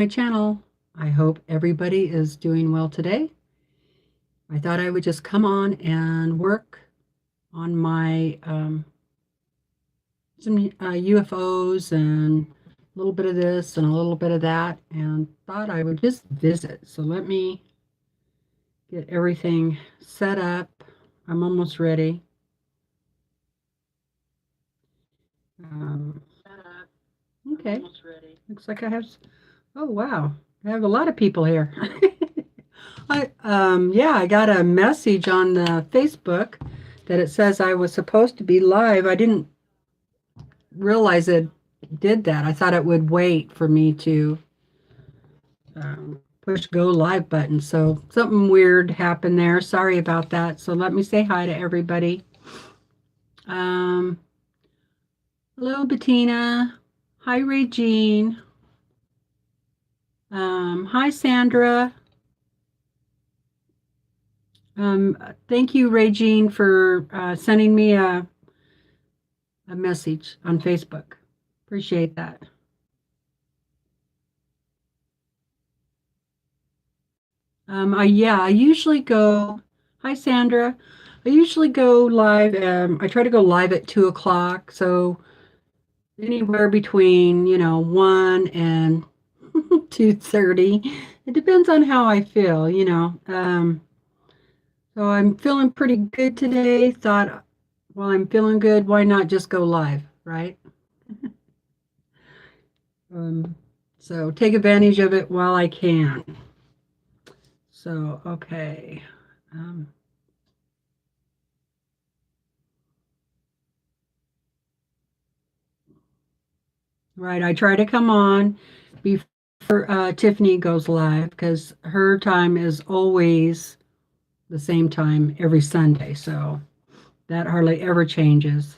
my channel. I hope everybody is doing well today. I thought I would just come on and work on my some UFOs and a little bit of this and a little bit of that, and thought I would just visit. So let me get everything set up. I'm almost ready. Okay. Looks like I have. Oh wow, I have a lot of people here. I got a message on Facebook that it says I was supposed to be live. I didn't realize it did that. I thought it would wait for me to push go live button. So something weird happened there. Sorry about that. So let me say hi to everybody. Um, Hello, Bettina. Hi, Regine. Hi, Sandra. Thank you, Regine, for sending me a message on Facebook. Appreciate that. I usually go. Hi, Sandra. I usually go live. I try to go live at 2 o'clock. So anywhere between 1 and 2:30. It depends on how I feel. So I'm feeling pretty good today. Thought, well, I'm feeling good. Why not just go live, right? Um, so take advantage of it while I can. So, okay. Um, right, I try to come on before Tiffany goes live because her time is always the same time every Sunday. So that hardly ever changes.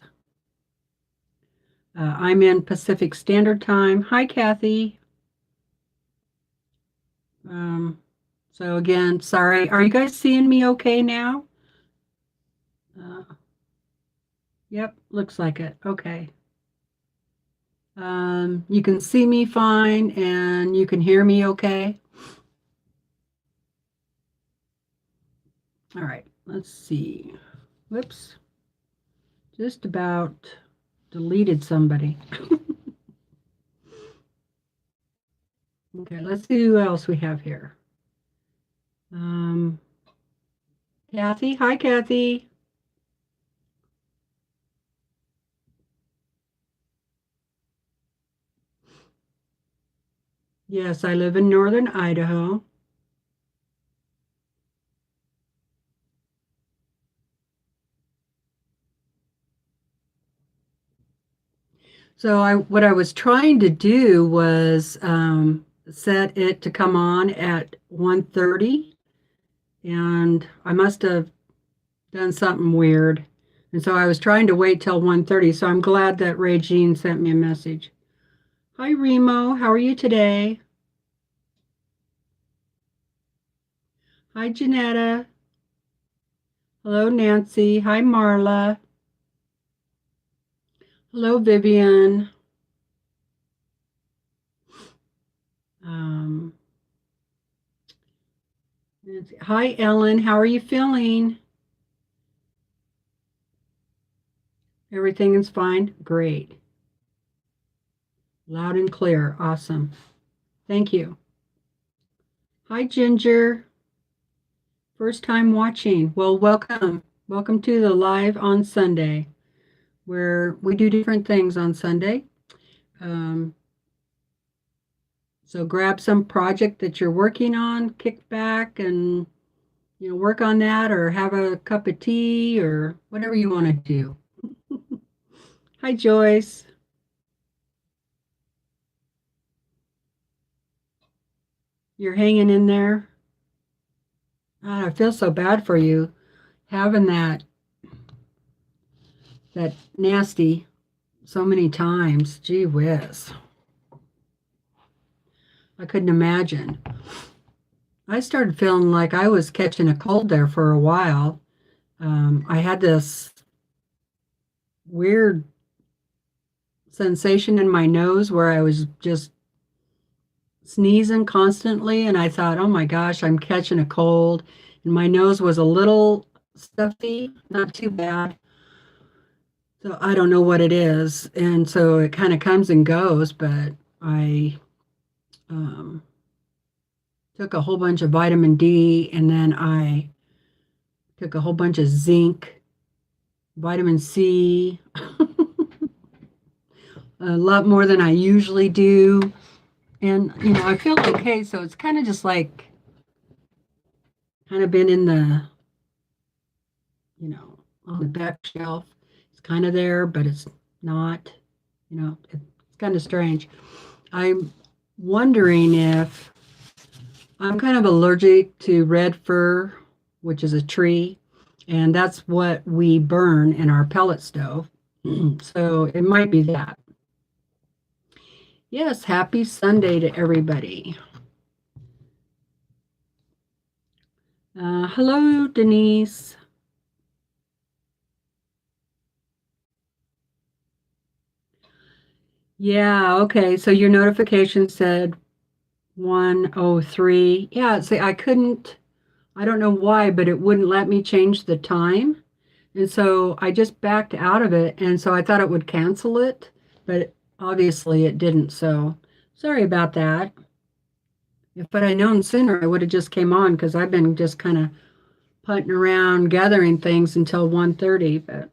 I'm in Pacific Standard Time. Hi, Kathy. Um, so again, sorry. Are you guys seeing me okay now? Uh, yep, looks like it. Okay. You can see me fine and you can hear me okay. All right, let's see. Whoops, just about deleted somebody. Okay, let's see who else we have here. Kathy, hi Kathy. Yes, I live in northern Idaho. So what I was trying to do was set it to come on at 1:30, and I must have done something weird. And so I was trying to wait till 1:30. So I'm glad that Regine sent me a message. Hi, Remo. How are you today? Hi, Janetta. Hello, Nancy. Hi, Marla. Hello, Vivian. Um, Hi, Ellen. How are you feeling? Everything is fine? Great. Loud and clear. Awesome. Thank you. Hi, Ginger. First time watching. Well, welcome. Welcome to the live on Sunday, where we do different things on Sunday. Um, so grab some project that you're working on, kick back and work on that, or have a cup of tea, or whatever you want to do. Hi, Joyce. You're hanging in there. I feel so bad for you having that nasty so many times. Gee whiz. I couldn't imagine. I started feeling like I was catching a cold there for a while. I had this weird sensation in my nose where I was just sneezing constantly, and I thought, oh my gosh, I'm catching a cold. And my nose was a little stuffy, not too bad. So I don't know what it is. And so it kind of comes and goes, but I um, took a whole bunch of vitamin D, and then I took a whole bunch of zinc, vitamin C, a lot more than I usually do. And, I feel okay. So it's kind of just like, kind of been in the, on the back shelf. It's kind of there, but it's not, it's kind of strange. I'm wondering if I'm kind of allergic to red fir, which is a tree, and that's what we burn in our pellet stove. So it might be that. Yes, happy Sunday to everybody. Hello, Denise. Yeah, okay. So your notification said 1:03. Yeah, see, I don't know why, but it wouldn't let me change the time. And so I just backed out of it. And so I thought it would cancel it, but obviously it didn't. So sorry about that. If I'd known sooner, I would have just came on because I've been just kind of putting around gathering things until 1:30. But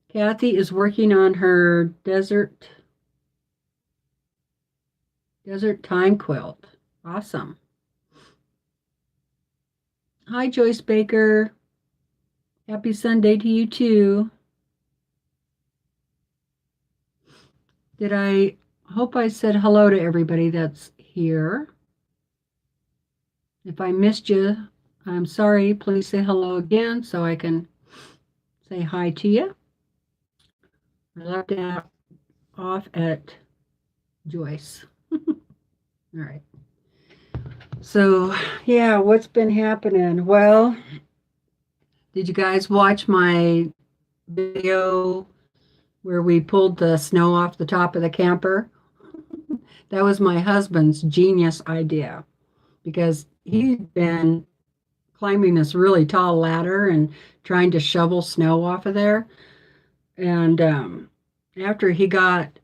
Kathy is working on her desert time quilt. Awesome. Hi, Joyce Baker. Happy Sunday to you too. I hope I said hello to everybody that's here. If I missed you, I'm sorry. Please say hello again so I can say hi to you. I left out off at Joyce. All right. So, yeah, what's been happening? Well, did you guys watch my video where we pulled the snow off the top of the camper? That was my husband's genius idea because he'd been climbing this really tall ladder and trying to shovel snow off of there. And after he got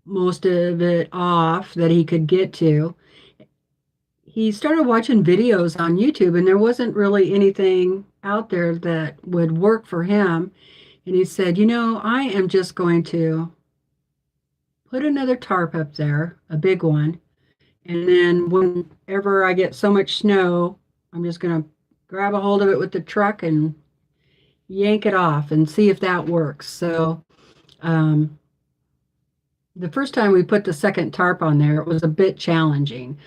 most of it off that he could get to, he started watching videos on YouTube, and there wasn't really anything out there that would work for him. And he said, I am just going to put another tarp up there, a big one. And then whenever I get so much snow, I'm just going to grab a hold of it with the truck and yank it off and see if that works. So the first time we put the second tarp on there, it was a bit challenging,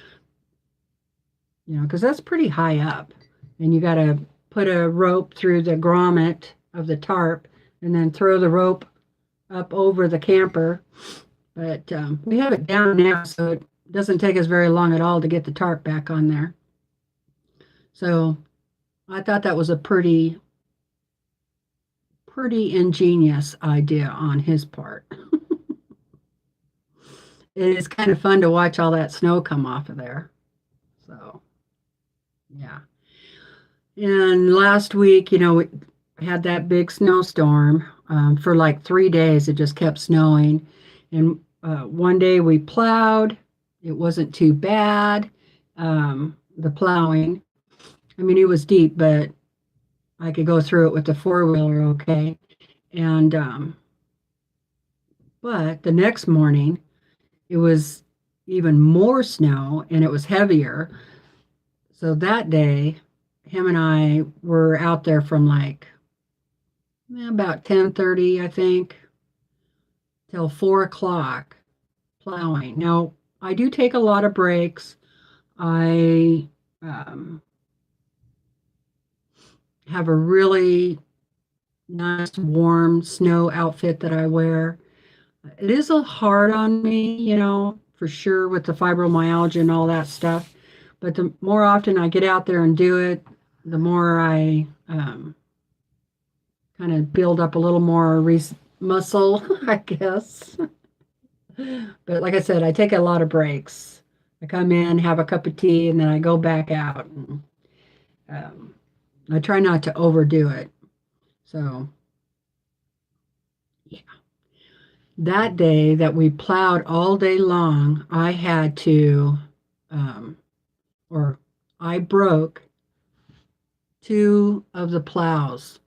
because that's pretty high up. And you got to put a rope through the grommet of the tarp and then throw the rope up over the camper. But we have it down now, so it doesn't take us very long at all to get the tarp back on there. So I thought that was a pretty ingenious idea on his part. It is kind of fun to watch all that snow come off of there. So, yeah. And last week, we had that big snowstorm. For like 3 days, it just kept snowing. And one day we plowed. It wasn't too bad. The plowing, I mean, it was deep, but I could go through it with the four-wheeler okay. And but the next morning, it was even more snow and it was heavier. So that day, him and I were out there from like about 10:30, I think, till 4 o'clock plowing. Now, I do take a lot of breaks. I have a really nice warm snow outfit that I wear. It is a hard on me, for sure with the fibromyalgia and all that stuff. But the more often I get out there and do it, the more I kind of build up a little more muscle, I guess. But like I said, I take a lot of breaks. I come in, have a cup of tea, and then I go back out. And, um, I try not to overdo it. So, yeah. That day that we plowed all day long, I had to, um, or I broke two of the plows.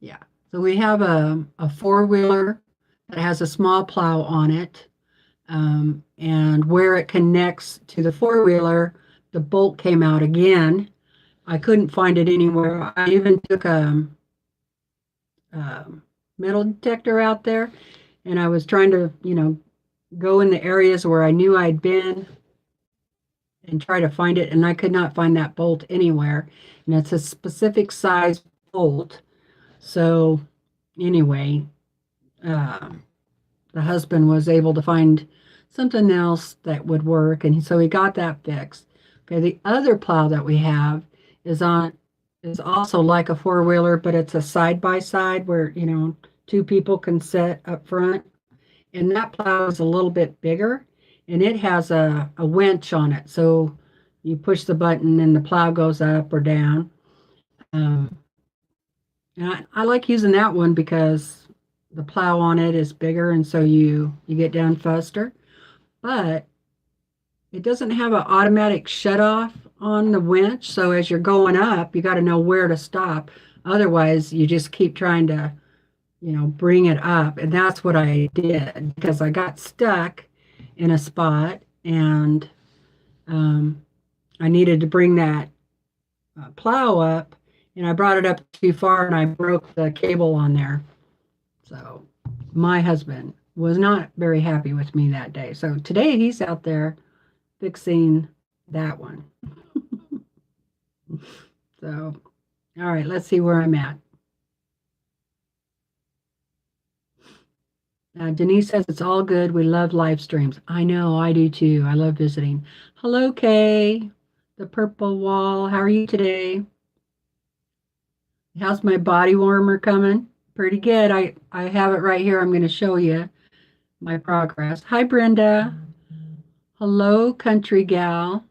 Yeah. So we have a four-wheeler that has a small plow on it. And where it connects to the four-wheeler, the bolt came out again. I couldn't find it anywhere. I even took a metal detector out there, and I was trying to, go in the areas where I knew I'd been and try to find it, and I could not find that bolt anywhere. And it's a specific size bolt. So anyway, uh, the husband was able to find something else that would work, and so he got that fixed. Okay, the other plow that we have is on is also like a four-wheeler, but it's a side-by-side where, two people can sit up front. And that plow is a little bit bigger, and it has a winch on it. So you push the button and the plow goes up or down. Um, and I like using that one because the plow on it is bigger, and so you get down faster. But it doesn't have an automatic shut off on the winch. So as you're going up, you got to know where to stop. Otherwise, you just keep trying to, bring it up. And that's what I did because I got stuck in a spot and um, I needed to bring that plow up. And I brought it up too far and I broke the cable on there. So my husband was not very happy with me that day. So today he's out there fixing that one. So, all right, let's see where I'm at. Denise says it's all good. We love live streams. I know, I do too. I love visiting. Hello, Kay, the purple wall. How are you today? How's my body warmer coming? Pretty good. I have it right here. I'm going to show you my progress. Hi, Brenda. Hello, country gal.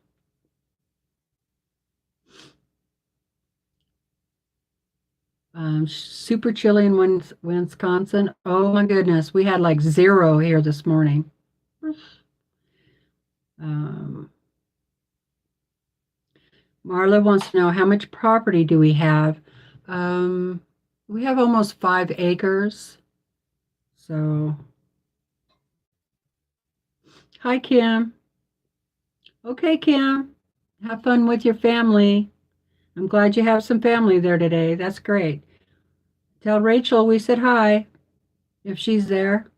Super chilly in Wisconsin. Oh my goodness, we had like 0 here this morning. Um, Marla wants to know how much property do we have? We have almost 5 acres. So, hi, Kim. Okay, Kim, have fun with your family. I'm glad you have some family there today. That's great. Tell Rachel we said hi if she's there.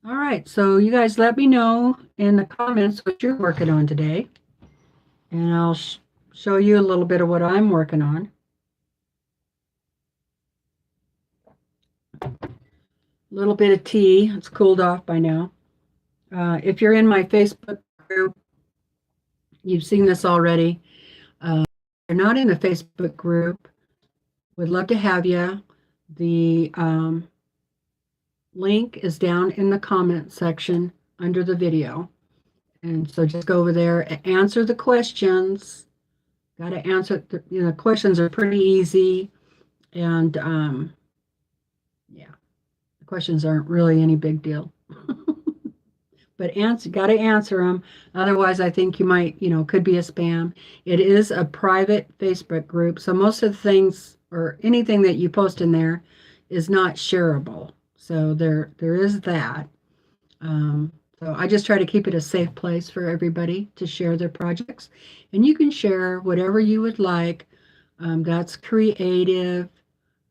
All right, so you guys let me know in the comments what you're working on today, and I'll show you a little bit of what I'm working on. A little bit of tea. It's cooled off by now. If you're in my Facebook group, you've seen this already. If you're not in the Facebook group, would love to have you. The link is down in the comment section under the video. And so just go over there and answer the questions. Got to answer, the questions are pretty easy. And yeah, the questions aren't really any big deal. But got to answer them. Otherwise, I think you might, could be a spam. It is a private Facebook group. So most of the things or anything that you post in there is not shareable. So there is that. So I just try to keep it a safe place for everybody to share their projects. And you can share whatever you would like. That's creative.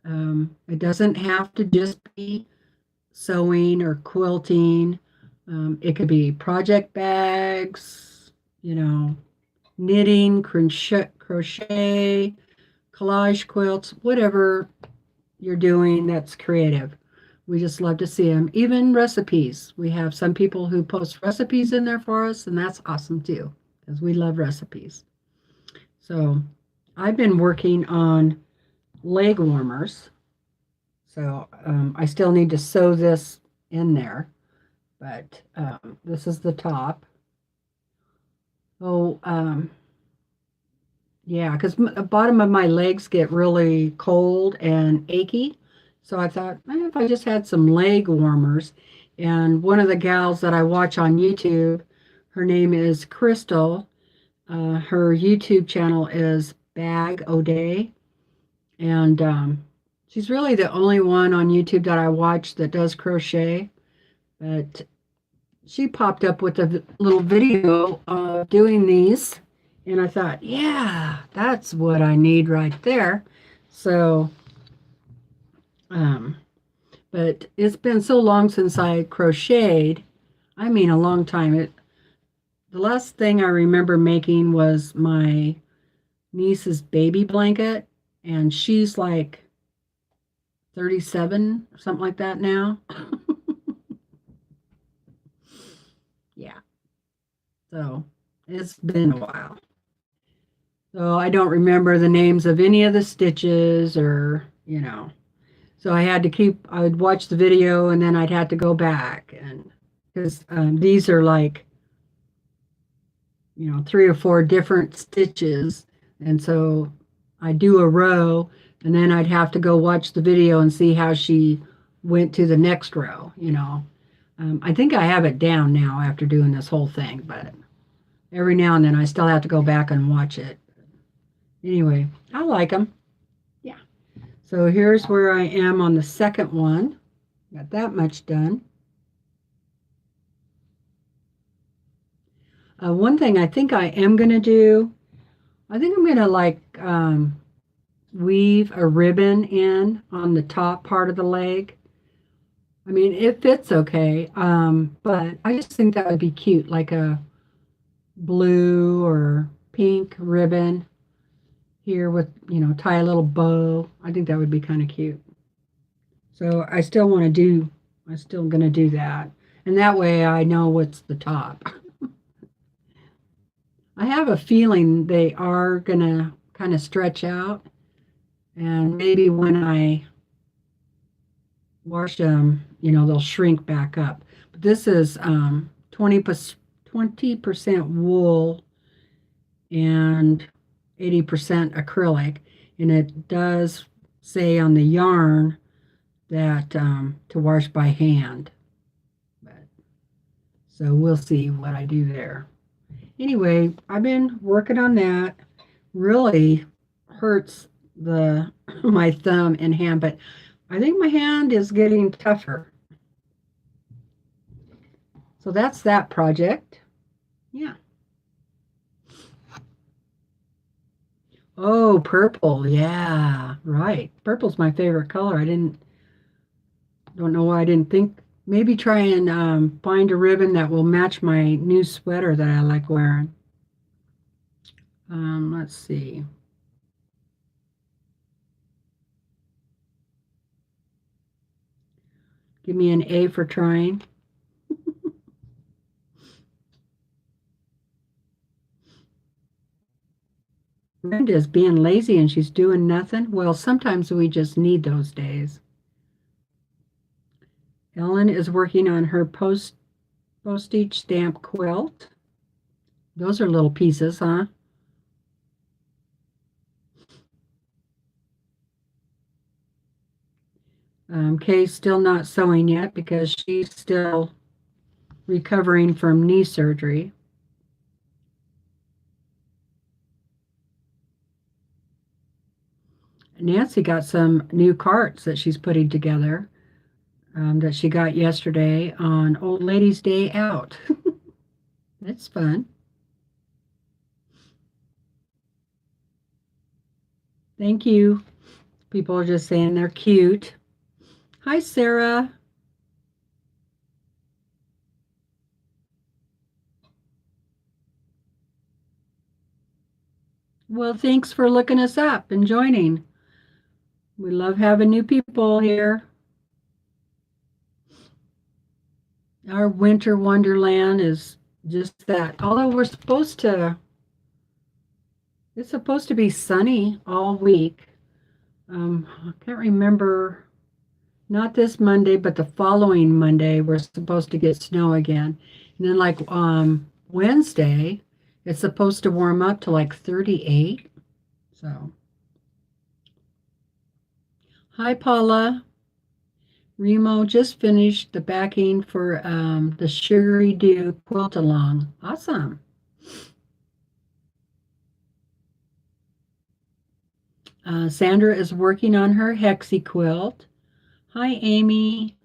It doesn't have to just be sewing or quilting. It could be project bags, knitting, crochet, collage quilts, whatever you're doing that's creative. We just love to see them. Even recipes. We have some people who post recipes in there for us, and that's awesome too, because we love recipes. So I've been working on leg warmers. So I still need to sew this in there, but this is the top. Oh, yeah, because the bottom of my legs get really cold and achy. So I thought, if I just had some leg warmers. And one of the gals that I watch on YouTube, her name is Crystal. Her YouTube channel is Bag O Day. And she's really the only one on YouTube that I watch that does crochet. But she popped up with a little video of doing these. And I thought, yeah, that's what I need right there. So, um, but it's been so long since I crocheted. I mean, a long time. The last thing I remember making was my niece's baby blanket, and she's like 37, something like that now. Yeah. So it's been a while. So I don't remember the names of any of the stitches or. So I would watch the video and then I'd have to go back and because these are like, 3 or 4 different stitches. And so I do a row and then I'd have to go watch the video and see how she went to the next row. I think I have it down now after doing this whole thing, but every now and then I still have to go back and watch it. Anyway, I like them. Yeah. So here's where I am on the second one. Got that much done. One thing I think I am going to do, I think I'm going to like weave a ribbon in on the top part of the leg. I mean, it fits okay, but I just think that would be cute, like a blue or pink ribbon here with, tie a little bow. I think that would be kind of cute. So I'm still going to do that. And that way I know what's the top. I have a feeling they are going to kind of stretch out. And maybe when I wash them, they'll shrink back up. But this is 20% wool and 80% acrylic. And it does say on the yarn that to wash by hand. So we'll see what I do there. Anyway, I've been working on that. Really hurts my thumb and hand, but I think my hand is getting tougher. So that's that project. Yeah. Oh, purple. Yeah, right. Purple's my favorite color. Don't know why I didn't think. Maybe try and find a ribbon that will match my new sweater that I like wearing. Let's see. Give me an A for trying. Brenda's being lazy and she's doing nothing. Well, sometimes we just need those days. Ellen is working on her postage stamp quilt. Those are little pieces, huh? Kay's still not sewing yet because she's still recovering from knee surgery. Nancy got some new carts that she's putting together that she got yesterday on Old Ladies' Day Out. That's fun. Thank you. People are just saying they're cute. Hi, Sarah. Well, thanks for looking us up and joining. We love having new people here. Our winter wonderland is just that. Although it's supposed to be sunny all week. I can't remember. Not this Monday, but the following Monday, we're supposed to get snow again. And then like Wednesday, it's supposed to warm up to like 38. So, hi Paula. Remo just finished the backing for the Sugary Dew quilt along. Awesome. Sandra is working on her hexie quilt. Hi, Amy.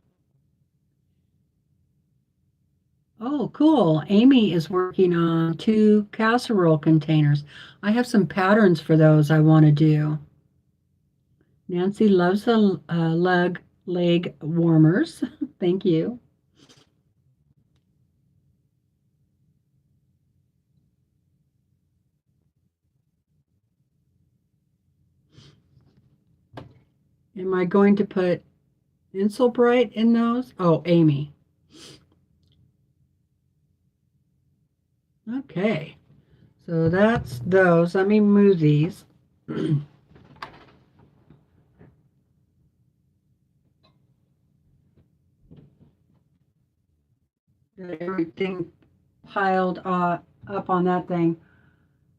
Oh, cool. Amy is working on 2 casserole containers. I have some patterns for those I want to do. Nancy loves the leg warmers. Thank you. Am I going to put Insulbright in those? Oh, Amy. Okay. So that's those. Let me move these. Got everything piled up on that thing.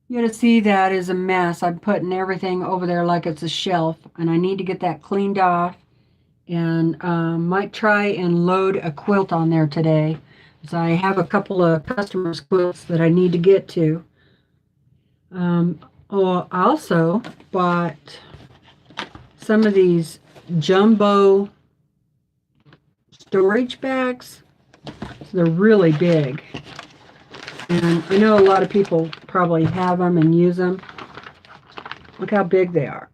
You gotta see that is a mess. I'm putting everything over there like it's a shelf, and I need to get that cleaned off. And might try and load a quilt on there today, because I have a couple of customers' quilts that I need to get to. Oh, I also bought some of these jumbo storage bags. So they're really big. And I know a lot of people probably have them and use them. Look how big they are.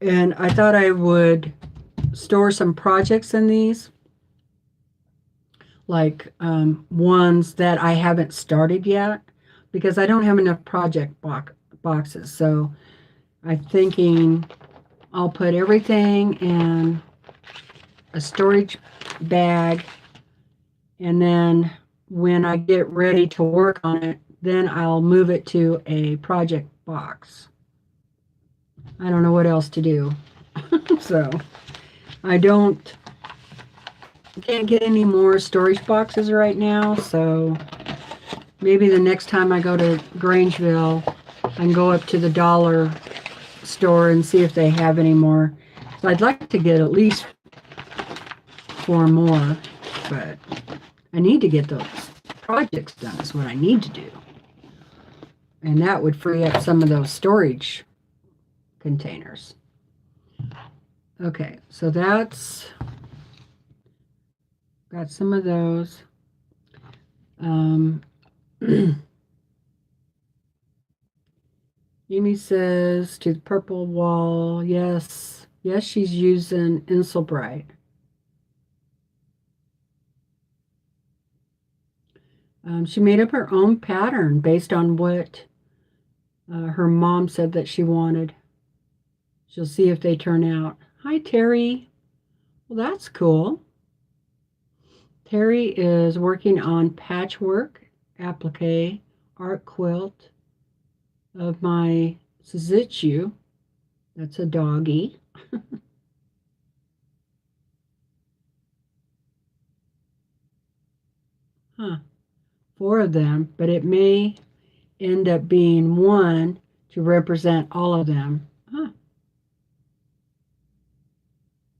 And I thought I would store some projects in these, like ones that I haven't started yet, because I don't have enough project boxes. So I'm thinking I'll put everything in a storage bag, and then when I get ready to work on it, then I'll move it to a project box. I don't know what else to do. So I can't get any more storage boxes right now, so maybe the next time I go to Grangeville, I can go up to the dollar store and see if they have any more. So I'd like to get at least 4 more, but I need to get those projects done is what I need to do. And that would free up some of those storage containers. Okay, so that's got some of those. Amy says to the purple wall, yes, yes, she's using Insulbright. She made up her own pattern based on what her mom said that she wanted. She'll see if they turn out. Hi, Terry. Well, that's cool. Terry is working on patchwork, applique, art quilt of my Sizichu. That's a doggy. Huh. 4 of them, but it may end up being one to represent all of them. Huh.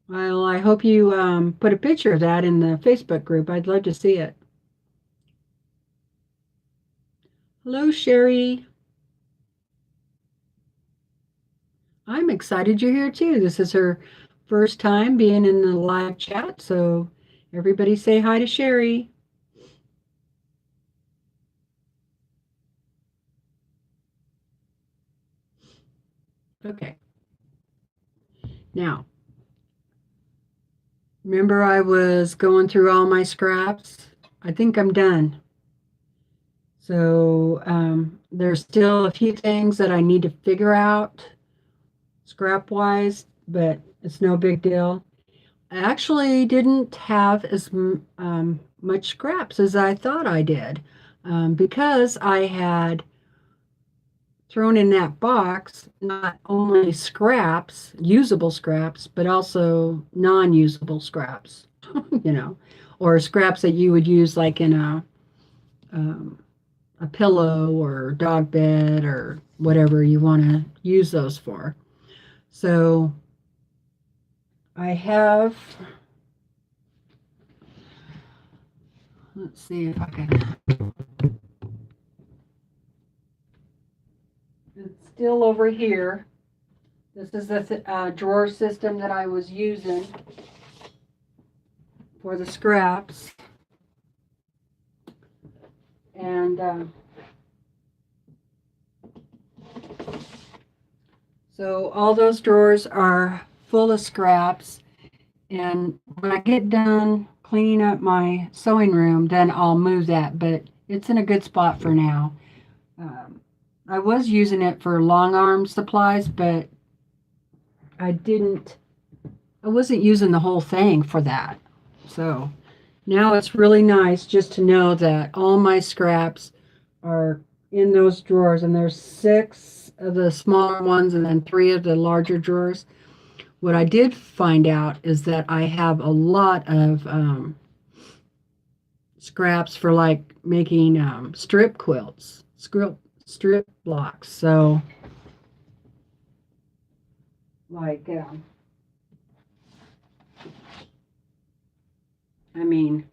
Well, I hope you put a picture of that in the Facebook group. I'd love to see it. Hello, Sherry. I'm excited you're here too. This is her first time being in the live chat, so everybody say hi to Sherry. Okay. Now, remember I was going through all my scraps? I think I'm done. So there's still a few things that I need to figure out scrap-wise, but it's no big deal. I actually didn't have as much scraps as I thought I did, because I had thrown in that box not only scraps, usable scraps, but also non-usable scraps, you know, or scraps that you would use like in a pillow or dog bed or whatever you want to use those for. So I have, let's see if I can, it's still over here. This is the drawer system that I was using for the scraps. And so all those drawers are full of scraps. And when I get done cleaning up my sewing room, then I'll move that. But it's in a good spot for now. I was using it for long arm supplies, but I wasn't using the whole thing for that. So now it's really nice just to know that all my scraps are in those drawers, and there's 6 of the smaller ones and then 3 of the larger drawers. What I did find out is that I have a lot of scraps for like making strip quilts, strip blocks. So like, I mean,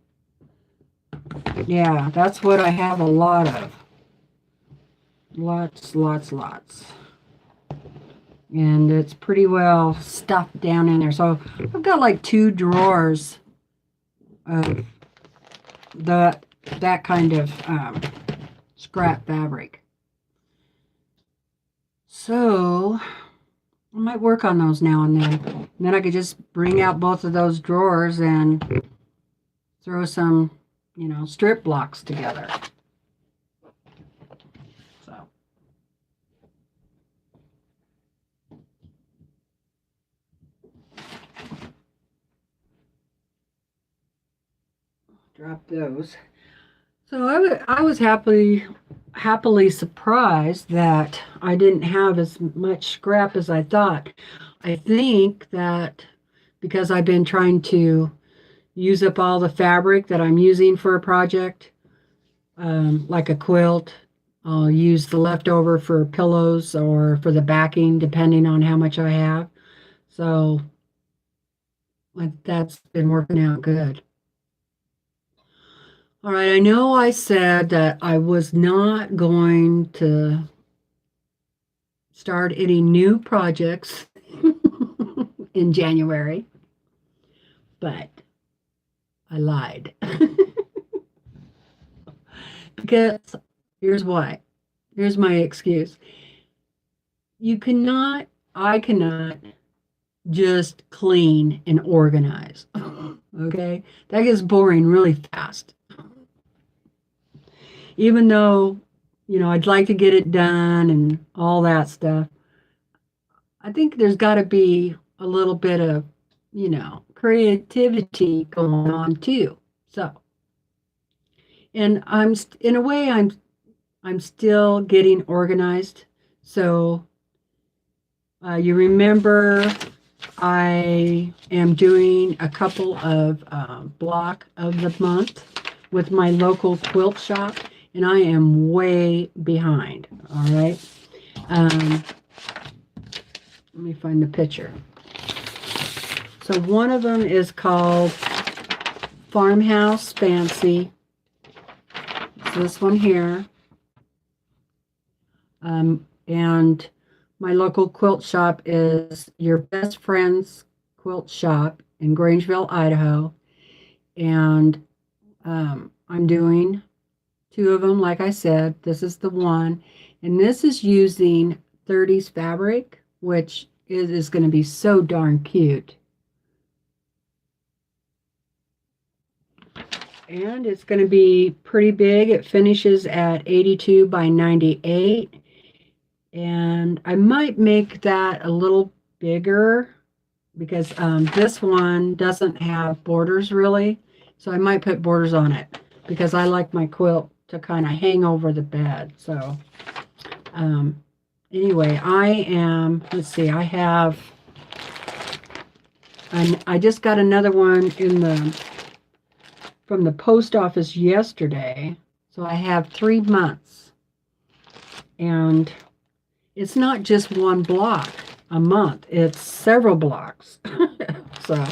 yeah, that's what I have a lot of. Lots. And it's pretty well stuffed down in there. So I've got like 2 drawers of that kind of scrap fabric. So I might work on those now and then. And then I could just bring out both of those drawers and throw some, you know, strip blocks together. So drop those. So I was happily surprised that I didn't have as much scrap as I thought. I think that because I've been trying to use up all the fabric that I'm using for a project, like a quilt, I'll use the leftover for pillows or for the backing, depending on how much I have. So that's been working out good. All right, I know I said that I was not going to start any new projects in January, but I lied. Because here's why. Here's my excuse. I cannot just clean and organize. Okay? That gets boring really fast. Even though, you know, I'd like to get it done and all that stuff, I think there's got to be a little bit of, you know, creativity going on too. So, and in a way, I'm still getting organized. So, you remember I am doing a couple of block of the month with my local quilt shop, and I am way behind. All right. Let me find the picture. So one of them is called Farmhouse Fancy. It's this one here. And my local quilt shop is Your Best Friend's Quilt Shop in Grangeville, Idaho. And I'm doing 2 of them, like I said. This is the one. And this is using 30s fabric, which is going to be so darn cute. And it's going to be pretty big. It finishes at 82 by 98. And I might make that a little bigger because this one doesn't have borders really. So I might put borders on it because I like my quilt to kind of hang over the bed. So anyway, let's see, I just got another one from the post office yesterday. So I have 3 months. And it's not just one block a month. It's several blocks. So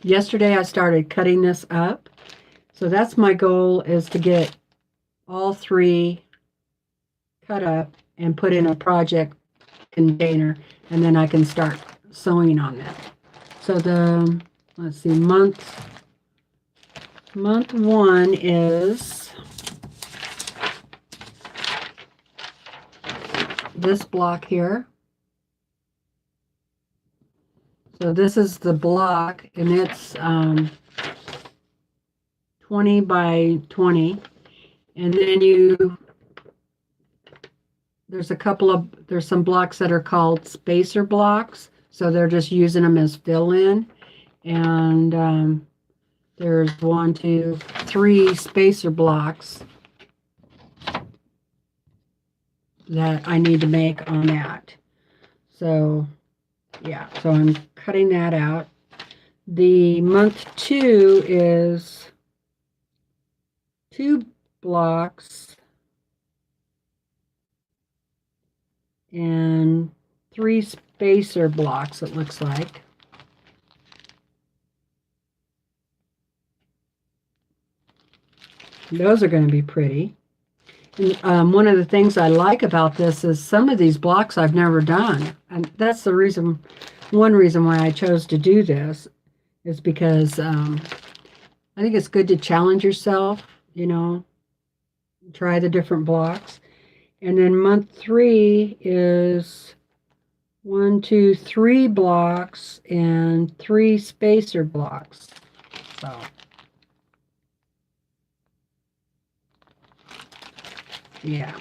yesterday I started cutting this up. So that's my goal, is to get all 3 cut up and put in a project container, and then I can start sewing on that. So let's see, month 1 is this block here. So this is the block, and it's 20 by 20. And then there's some blocks that are called spacer blocks. So they're just using them as fill-in. And there's 1, 2, 3 spacer blocks that I need to make on that. So yeah, so I'm cutting that out. The month 2 is 2 blocks and 3 spacer blocks, it looks like. Those are going to be pretty. And one of the things I like about this is some of these blocks I've never done. And that's one reason why I chose to do this, is because I think it's good to challenge yourself, try the different blocks. And then month 3 is 1, 2, 3 blocks and 3 spacer blocks. So yeah.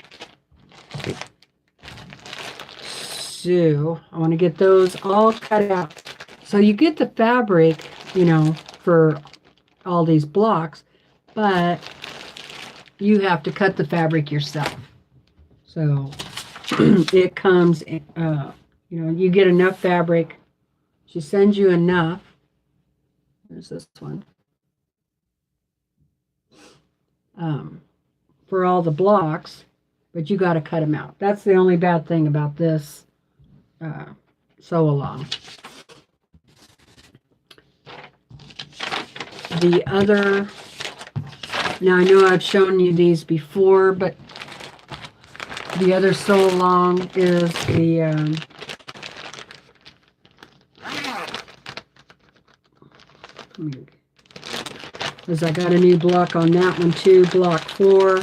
So I want to get those all cut out. So you get the fabric, for all these blocks, but you have to cut the fabric yourself. So it comes, you get enough fabric. She sends you enough. There's this one. For all the blocks, but you got to cut them out. That's the only bad thing about this sew along. The other, now I know I've shown you these before, but the other sew along is the because I got a new block on that one too, block 4.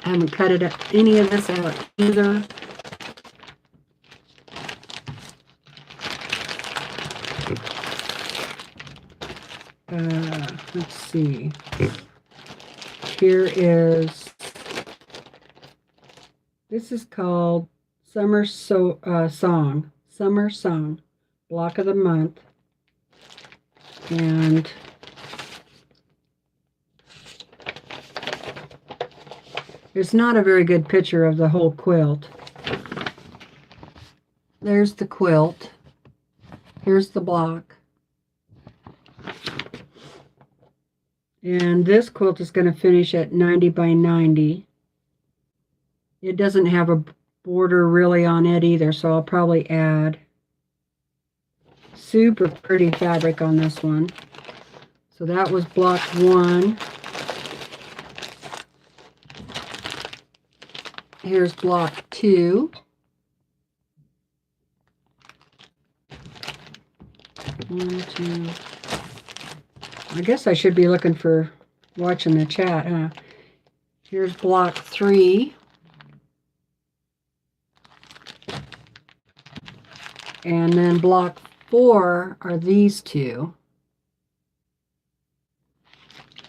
I haven't cut any of this out either. Let's see. This is called Summer Song, block of the month. And it's not a very good picture of the whole quilt. There's the quilt. Here's the block. And this quilt is going to finish at 90 by 90. It doesn't have a border really on it either, so I'll probably add. Super pretty fabric on this one. So that was block 1. Here's block 2. 1, 2. I guess I should be looking for watching the chat, huh? Here's block 3. And then block 4 are these 2.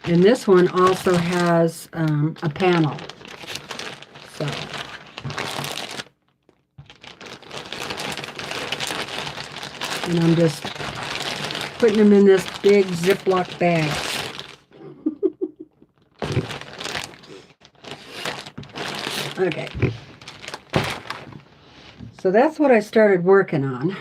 And this one also has a panel. So and I'm just putting them in this big Ziploc bag. Okay. So that's what I started working on.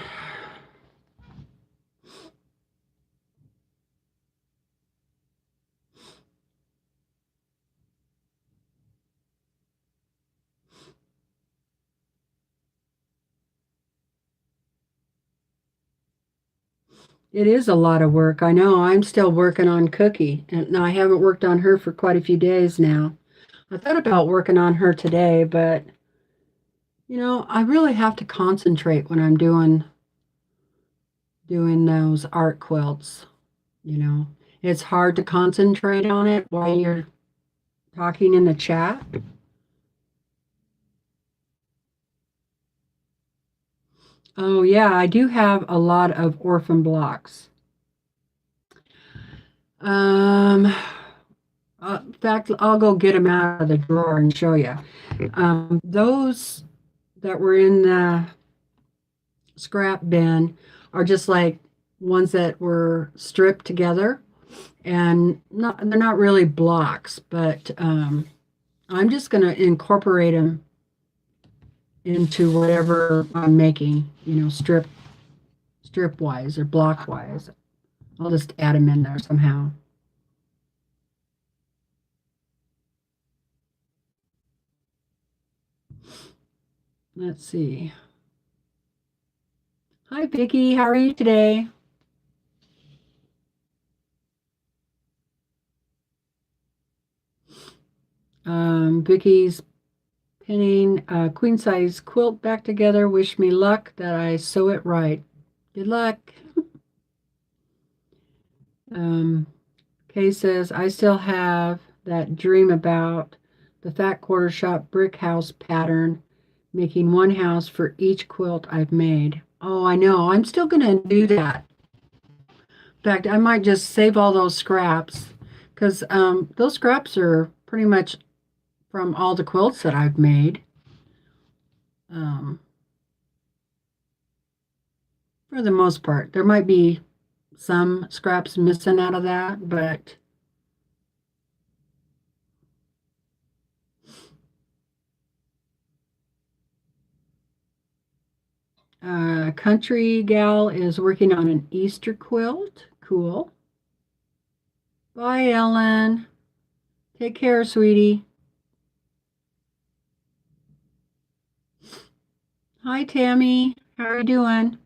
It is a lot of work. I know. I'm still working on Cookie, and I haven't worked on her for quite a few days now. I thought about working on her today, but I really have to concentrate when I'm doing those art quilts. You know, it's hard to concentrate on it while you're talking in the chat. Oh yeah, I do have a lot of orphan blocks. Um, in fact, I'll go get them out of the drawer and show you. Those that were in the scrap bin are just like ones that were stripped together, and they're not really blocks, but I'm just going to incorporate them into whatever I'm making, strip wise or block wise. I'll just add them in there somehow. Let's see. Hi, Vicki. How are you today? Vicky's pinning a queen size quilt back together. Wish me luck that I sew it right. Good luck. Kay says, I still have that dream about the fat quarter shop brick house pattern, making one house for each quilt I've made. Oh, I know. I'm still going to do that. In fact, I might just save all those scraps because those scraps are pretty much from all the quilts that I've made. For the most part, there might be some scraps missing out of that, but Country Gal is working on an Easter quilt. Cool. Bye, Ellen. Take care, sweetie. Hi, Tammy. How are you doing?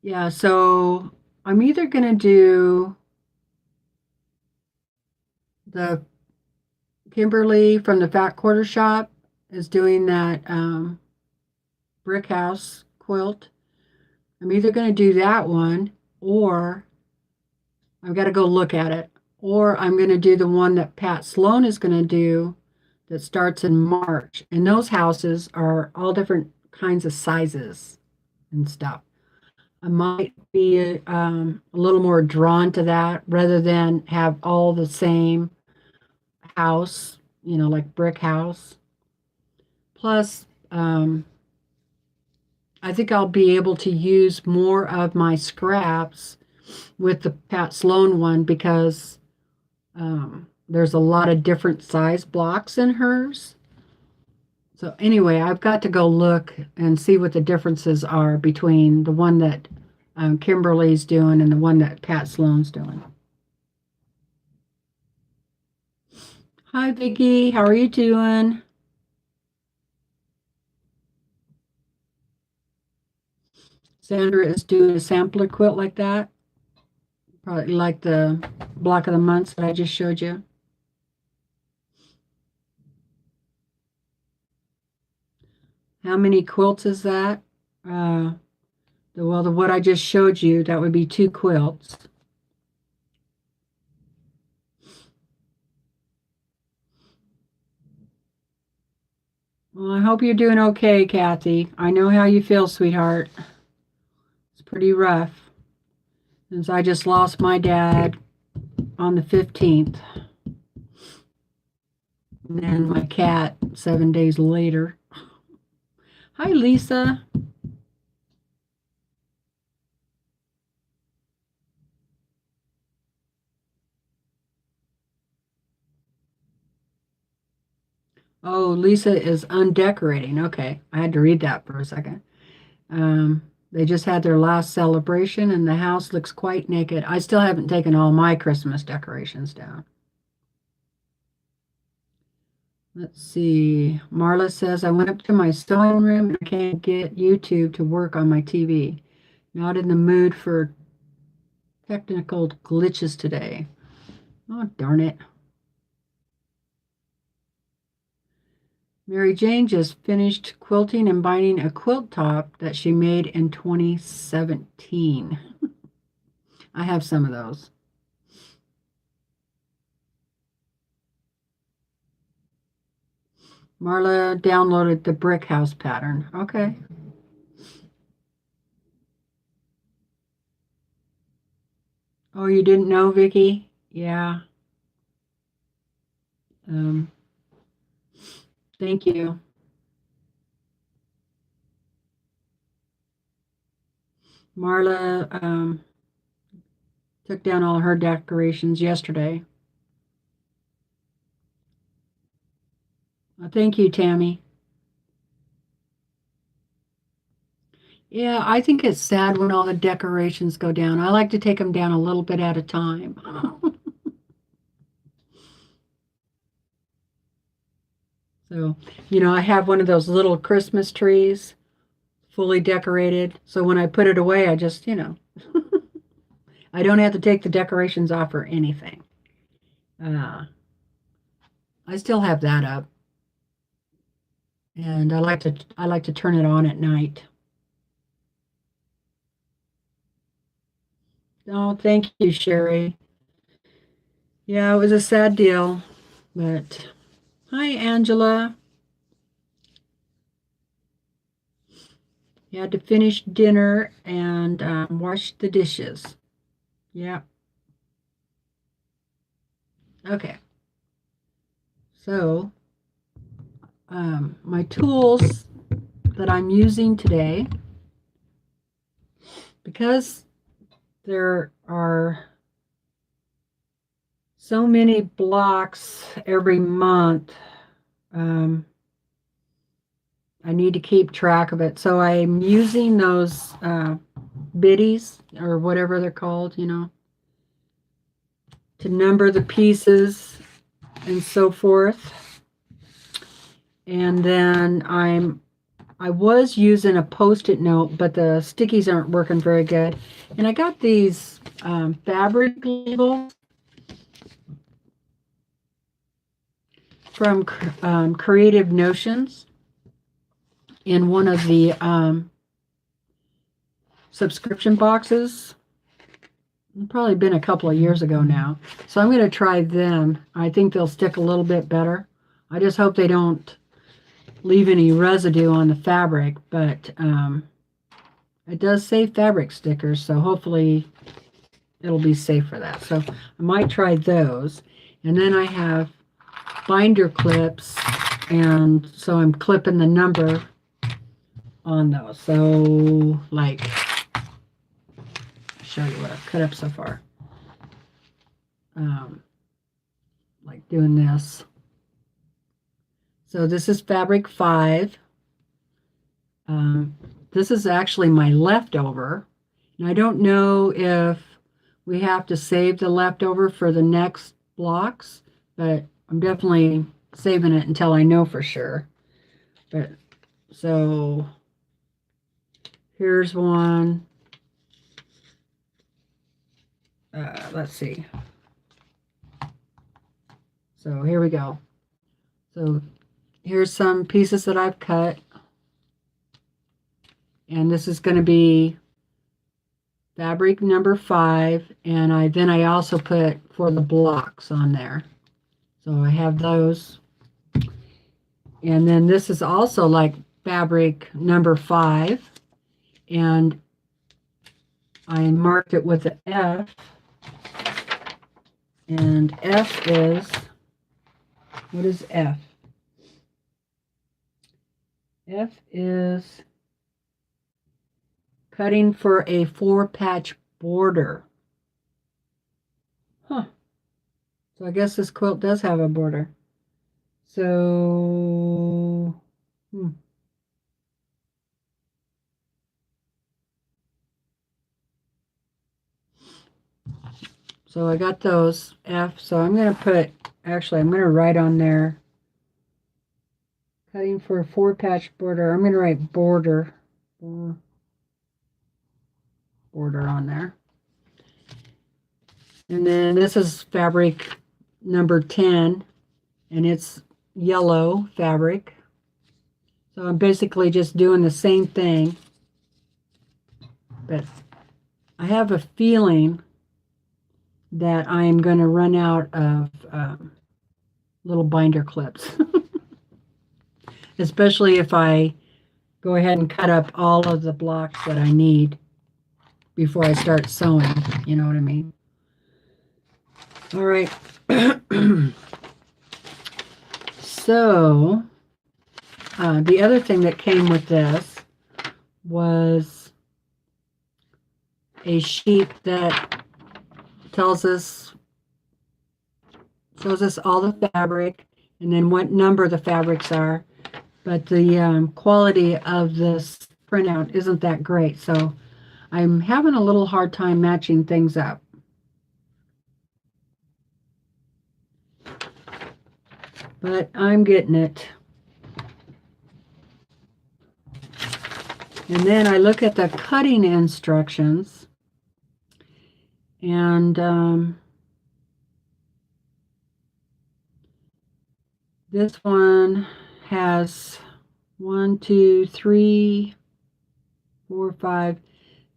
Yeah, so I'm either going to do the Kimberly from the Fat Quarter Shop is doing that brick house quilt. I'm either going to do that one or I've got to go look at it, or I'm going to do the one that Pat Sloan is going to do that starts in March. And those houses are all different kinds of sizes and stuff. I might be a little more drawn to that rather than have all the same house, like brick house. Plus, I think I'll be able to use more of my scraps with the Pat Sloan one because there's a lot of different size blocks in hers. So anyway, I've got to go look and see what the differences are between the one that Kimberly's doing and the one that Pat Sloan's doing. Hi, Vicki. How are you doing? Sandra is doing a sampler quilt like that. Probably like the block of the months that I just showed you. How many quilts is that? What I just showed you, that would be 2 quilts. Well, I hope you're doing okay, Kathy. I know how you feel, sweetheart. It's pretty rough, since I just lost my dad on the 15th. And then my cat 7 days later. Hi, Lisa. Oh, Lisa is undecorating. Okay, I had to read that for a second. They just had their last celebration and the house looks quite naked. I still haven't taken all my Christmas decorations down. Let's see. Marla says, I went up to my sewing room and I can't get YouTube to work on my TV. Not in the mood for technical glitches today. Oh, darn it. Mary Jane just finished quilting and binding a quilt top that she made in 2017. I have some of those. Marla downloaded the brick house pattern. Okay. Oh, you didn't know, Vicky? Yeah. Um, thank you. Marla took down all her decorations yesterday. Thank you, Tammy. Yeah, I think it's sad when all the decorations go down. I like to take them down a little bit at a time. So, I have one of those little Christmas trees fully decorated. So when I put it away, I just, I don't have to take the decorations off or anything. Uh, I still have that up, and I like to turn it on at night. Oh, thank you, Sherry. Yeah, it was a sad deal, but hi, Angela. You had to finish dinner and wash the dishes. Yeah. Okay. So, my tools that I'm using today, because there are so many blocks every month, I need to keep track of it. So I'm using those biddies or whatever they're called, to number the pieces and so forth. And then I was using a Post-it note, but the stickies aren't working very good. And I got these fabric labels from Creative Notions in one of the subscription boxes. Probably been a couple of years ago now. So I'm going to try them. I think they'll stick a little bit better. I just hope they don't leave any residue on the fabric, but it does say fabric stickers, so hopefully it'll be safe for that. So I might try those. And then I have binder clips, and so I'm clipping the number on those. So, like, show you what I've cut up so far. Like doing this. So this is fabric 5. This is actually my leftover. And I don't know if we have to save the leftover for the next blocks, but I'm definitely saving it until I know for sure. But so here's one. Let's see. So here we go. So here's some pieces that I've cut. And this is going to be fabric number 5. And I also put for the blocks on there. So I have those. And then this is also like fabric number 5. And I marked it with an F. And F is, what is F? F is cutting for a 4-patch border. Huh. So I guess this quilt does have a border. So, so I got those F. So I'm going to put, actually, I'm going to write on there, cutting for a 4-patch border. I'm going to write border on there. And then this is fabric number 10, and it's yellow fabric. So I'm basically just doing the same thing, but I have a feeling that I'm going to run out of little binder clips, especially if I go ahead and cut up all of the blocks that I need before I start sewing. You know what I mean? All right. So the other thing that came with this was a sheet that shows us all the fabric and then what number the fabrics are. But the quality of this printout isn't that great, so I'm having a little hard time matching things up. But I'm getting it. And then I look at the cutting instructions, and this one has 1, 2, 3, 4, 5,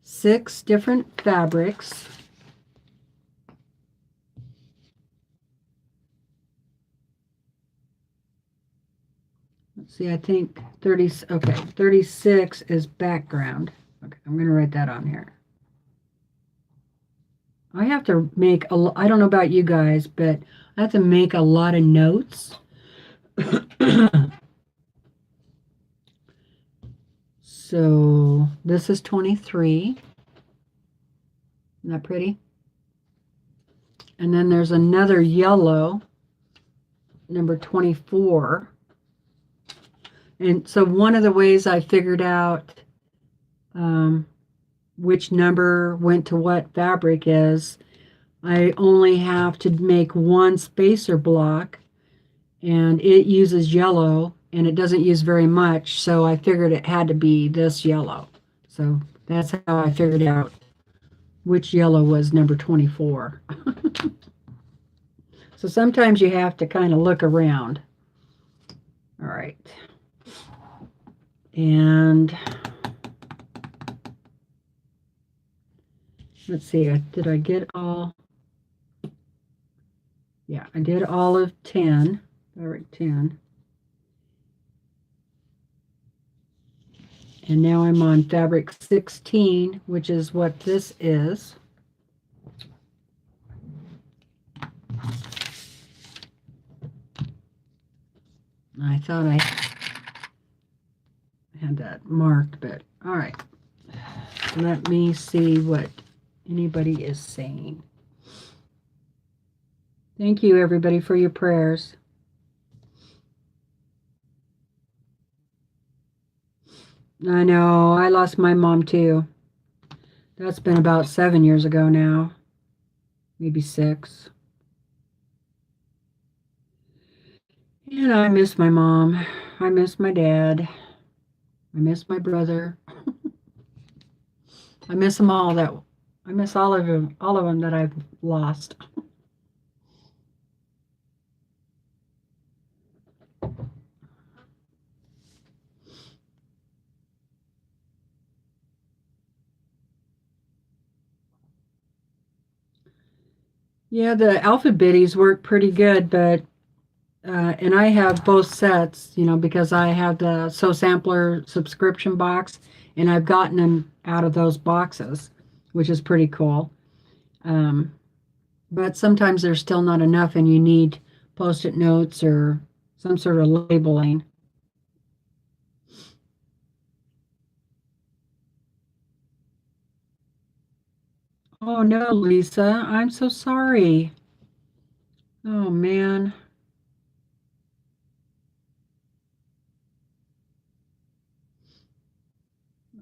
6 different fabrics. Let's see, I think 36 is background. Okay, I'm going to write that on here. I have to make I don't know about you guys, but I have to make a lot of notes. So this is 23. Isn't that pretty? And then there's another yellow, number 24. And so one of the ways I figured out which number went to what fabric is, I only have to make one spacer block, and it uses yellow, and it doesn't use very much, so I figured it had to be this yellow. So that's how I figured out which yellow was number 24. So sometimes you have to kind of look around. All right. And let's see, did I get all? Yeah, I did all of 10, fabric 10. And now I'm on fabric 16, which is what this is. I thought I had that marked, but all right. Let me see what anybody is saying. Thank you, everybody, for your prayers. I know, I lost my mom too. That's been about 7 years ago now, maybe 6. And I miss my mom. I miss my dad. I miss my brother. I miss them all. I miss all of them that I've lost. Yeah, the alphabetties work pretty good, but and I have both sets, because I have the Sew Sampler subscription box, and I've gotten them out of those boxes, which is pretty cool. But sometimes there's still not enough, and you need Post-it notes or some sort of labeling. Oh no, Lisa, I'm so sorry. Oh man.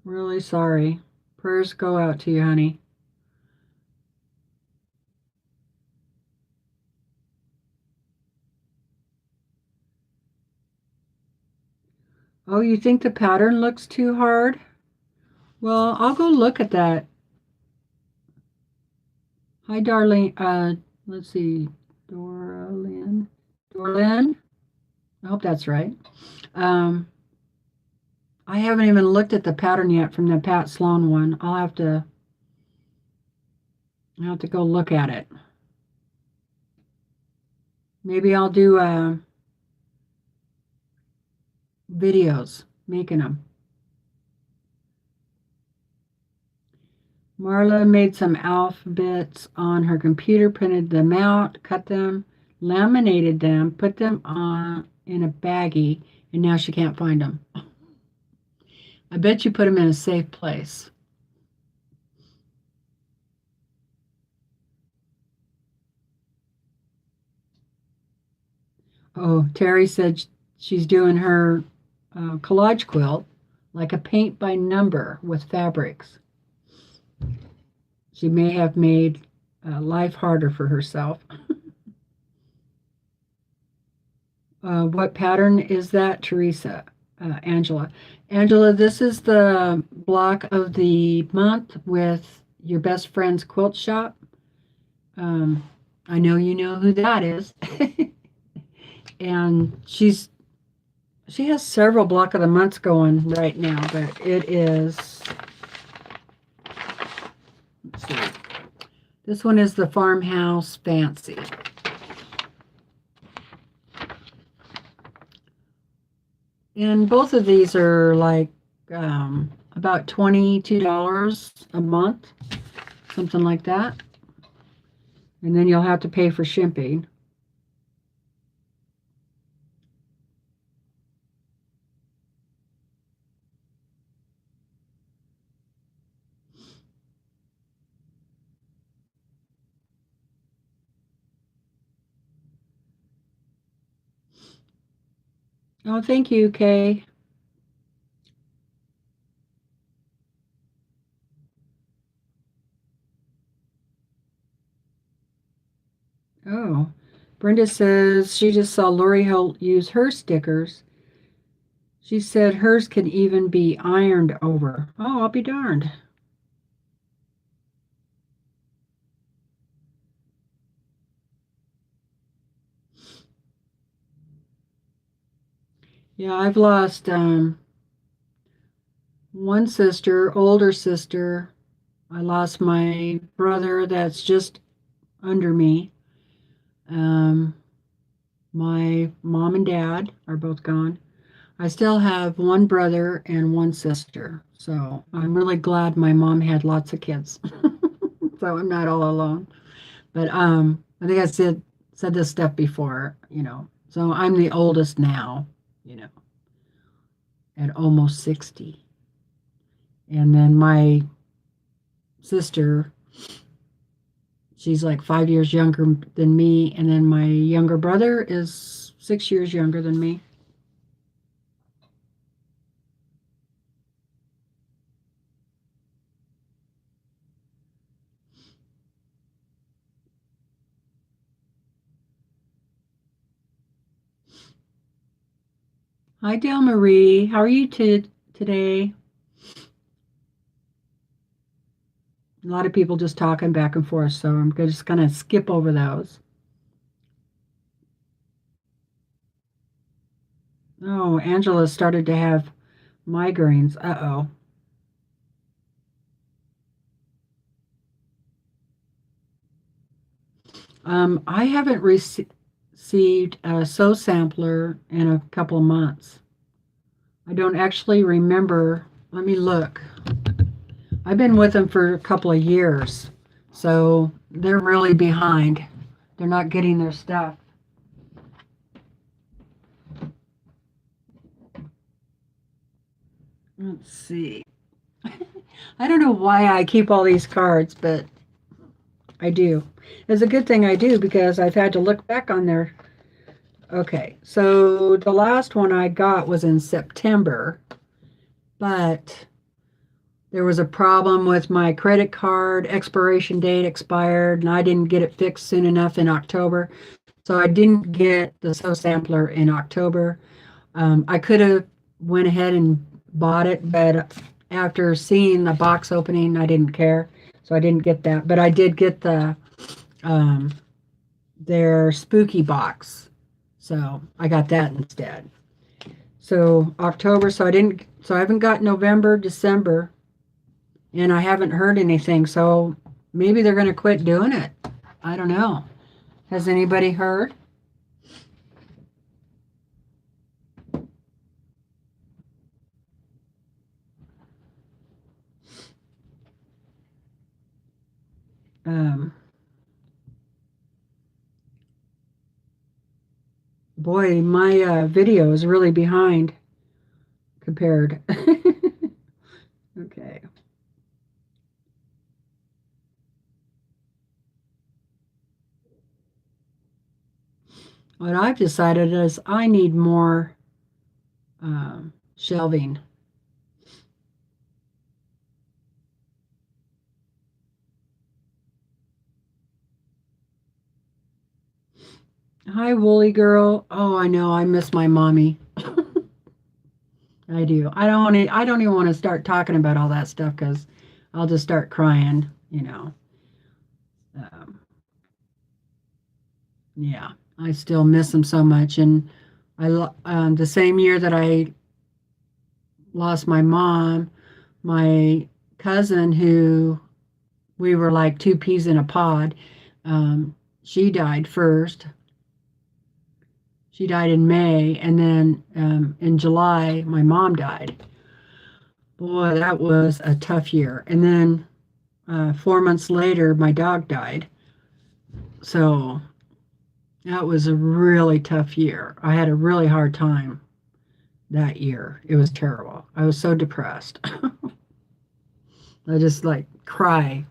Really sorry. Prayers go out to you, honey. Oh, you think the pattern looks too hard? Well, I'll go look at that. Hi, darling. Let's see. Dorlyn. Dorlyn? I hope that's right. Um, I haven't even looked at the pattern yet from the Pat Sloan one. I'll have to go look at it. Maybe I'll do videos making them. Marla made some alphabets on her computer, printed them out, cut them, laminated them, put them on in a baggie, and now she can't find them. I bet you put them in a safe place. Oh, Terry said she's doing her collage quilt like a paint by number with fabrics. She may have made life harder for herself. What pattern is that, Teresa? Angela. Angela, this is the block of the month with your best friend's quilt shop. I know you know who that is. And she has several block of the months going right now, but it is, let's see. This one is the Farmhouse Fancy. And both of these are like about $22 a month, something like that. And then you'll have to pay for shipping. Oh, thank you, Kay. Oh, Brenda says she just saw Lori Holt use her stickers. She said hers can even be ironed over. Oh, I'll be darned. Yeah, I've lost one sister, older sister. I lost my brother that's just under me. My mom and dad are both gone. I still have one brother and one sister. So I'm really glad my mom had lots of kids. So I'm not all alone. But I think I said this stuff before, you know. So I'm the oldest now, you know, at almost 60. And then my sister, she's like 5 years younger than me, and then my younger brother is 6 years younger than me. Hi, Del Marie. How are you today? A lot of people just talking back and forth, so I'm just going to skip over those. Oh, Angela started to have migraines. Uh-oh. I haven't received a sew sampler in a couple of months. I don't actually remember. Let me look. I've been with them for a couple of years, so they're really behind. They're not getting their stuff. Let's see. I don't know why I keep all these cards, but I do. It's a good thing I do because I've had to look back on their. Okay, so the last one I got was in September, but there was a problem with my credit card expiration date expired and I didn't get it fixed soon enough in October. So I didn't get the sew sampler in October. I could have went ahead and bought it, but after seeing the box opening, I didn't care. So I didn't get that. But I did get um, their spooky box. So I got that instead. So October, so I haven't got November, December, and I haven't heard anything. So maybe they're going to quit doing it. I don't know. Has anybody heard? Um, Boy, my video is really behind compared. Okay. What I've decided is I need more shelving. Hi, Woolly Girl. Oh, I know. I miss my mommy. I do. I don't even want to start talking about all that stuff because I'll just start crying, you know. Um, yeah, I still miss them so much. And the same year that I lost my mom, my cousin, who we were like two peas in a pod, she died first. She died in May, and then in July, my mom died. Boy, that was a tough year. And then 4 months later, my dog died. So that was a really tough year. I had a really hard time that year. It was terrible. I was so depressed. I just like cry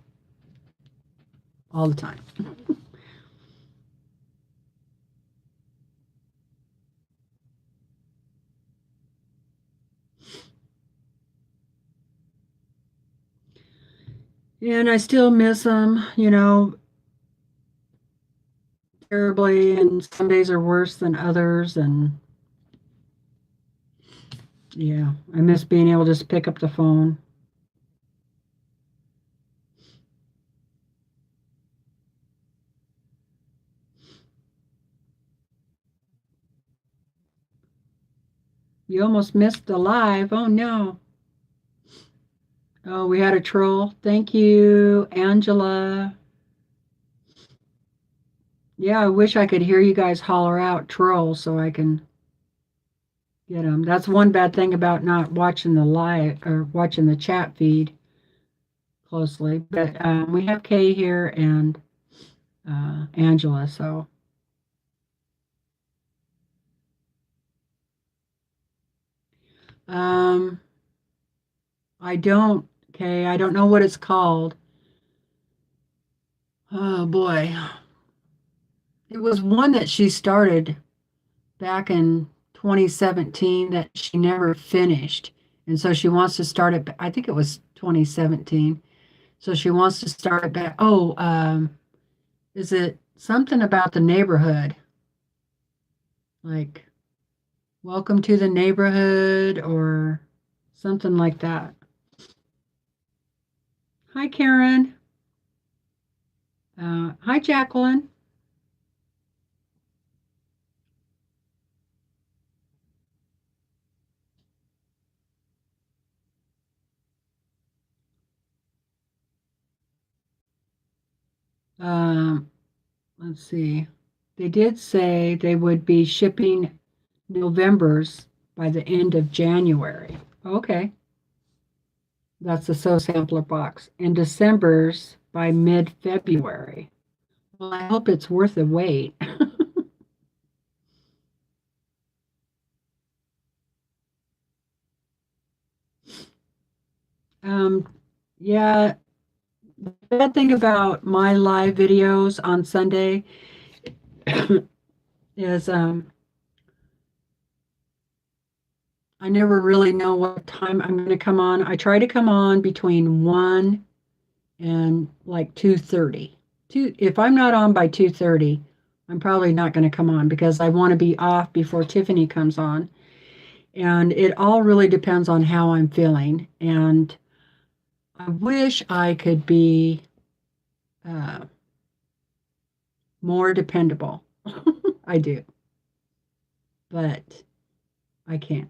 all the time. And I still miss them, terribly. And some days are worse than others. And yeah, I miss being able to just pick up the phone. You almost missed the live. Oh no. Oh, we had a troll. Thank you, Angela. Yeah, I wish I could hear you guys holler out troll so I can get them. That's one bad thing about not watching the live or watching the chat feed closely. But we have Kay here and Angela. So um, I don't, Kay, I don't know what it's called. Oh boy. It was one that she started back in 2017 that she never finished. And so she wants to start it. I think it was 2017. So she wants to start it back. Oh, is it something about the neighborhood? Like, welcome to the neighborhood or something like that. Hi, Karen. Hi, Jacqueline. Um, let's see. They did say they would be shipping November's by the end of January. Okay. That's the sew sampler box. And December's by mid-February. Well, I hope it's worth the wait. um, yeah, the bad thing about my live videos on Sunday is I never really know what time I'm going to come on. I try to come on between 1 and like 2:30. If I'm not on by 2:30, I'm probably not going to come on because I want to be off before Tiffany comes on. And it all really depends on how I'm feeling. And I wish I could be uh, more dependable. I do, but I can't.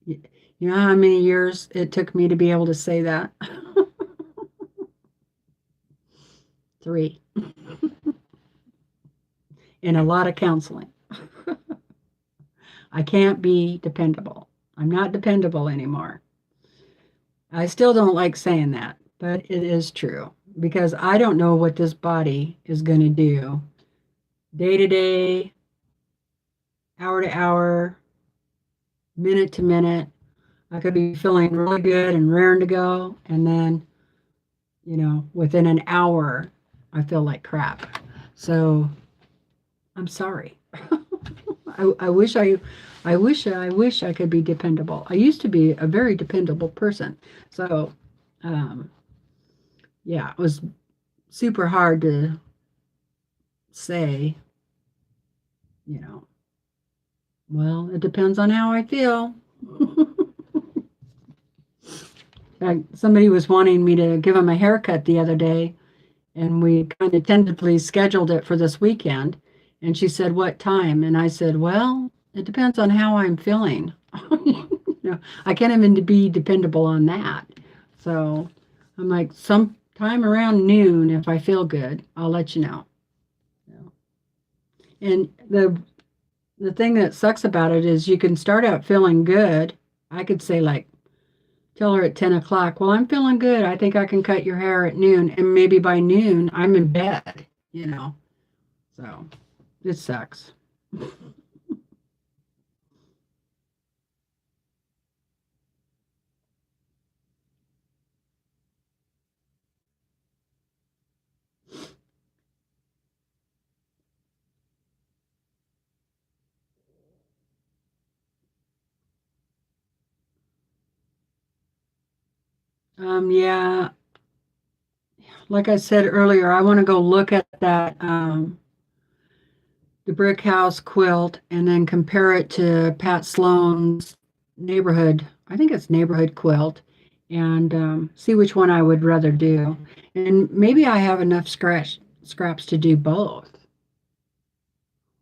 You know how many years it took me to be able to say that? 3. And a lot of counseling. I can't be dependable. I'm not dependable anymore. I still don't like saying that, but it is true because I don't know what this body is going to do day to day, hour to hour, minute to minute. I could be feeling really good and raring to go, and then, within an hour, I feel like crap. So I'm sorry. I wish I could be dependable. I used to be a very dependable person. So, um, yeah, it was super hard to say, you know, well, it depends on how I feel. Somebody was wanting me to give him a haircut the other day, and we kind of tentatively scheduled it for this weekend. And she said, "What time?" And I said, "Well, it depends on how I'm feeling." I can't even be dependable on that. So I'm like, sometime around noon, if I feel good, I'll let you know. And the thing that sucks about it is you can start out feeling good. I could say like, tell her at 10 o'clock, well, I'm feeling good. I think I can cut your hair at noon. And maybe by noon, I'm in bed. So it sucks. Yeah, like I said earlier, I want to go look at that the brick house quilt and then compare it to Pat Sloan's neighborhood. I think it's neighborhood quilt, and see which one I would rather do. And maybe I have enough scraps to do both,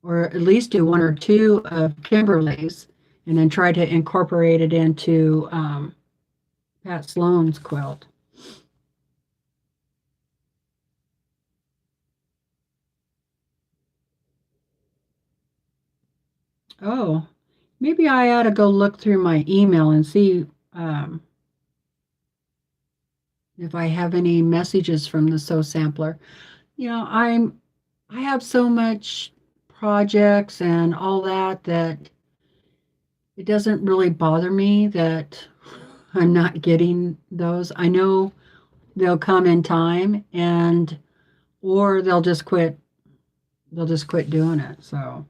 or at least do one or two of Kimberly's, and then try to incorporate it into Pat Sloan's quilt. Oh, maybe I ought to go look through my email and see if I have any messages from the Sew Sampler. I have so much projects and all that it doesn't really bother me that I'm not getting those. I know they'll come in time and or they'll just quit doing it. So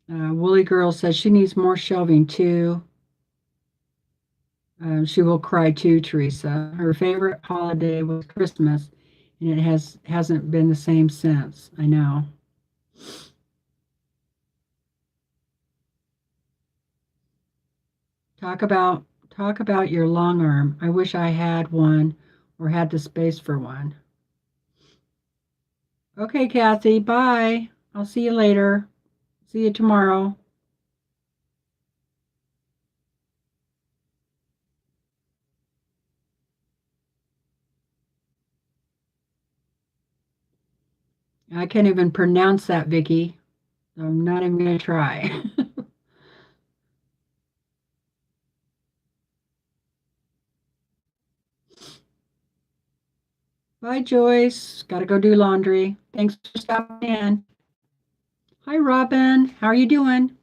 Woolly Girl says she needs more shelving too. She will cry too, Teresa. Her favorite holiday was Christmas, and it hasn't been the same since. I know. Talk about your long arm. I wish I had one or had the space for one. Okay, Kathy, bye. I'll see you later. See you tomorrow. I can't even pronounce that, Vicky. I'm not even going to try. Bye, Joyce. Got to go do laundry. Thanks for stopping in. Hi, Robin. How are you doing?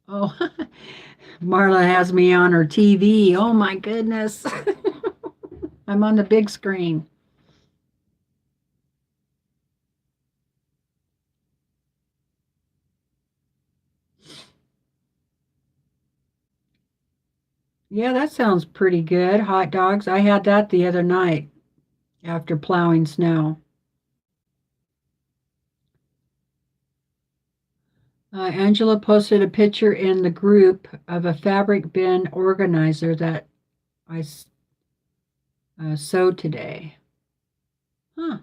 Oh, Marla has me on her TV. Oh my goodness. I'm on the big screen. Yeah, that sounds pretty good. Hot dogs. I had that the other night after plowing snow. Angela posted a picture in the group of a fabric bin organizer that I sewed today. Huh.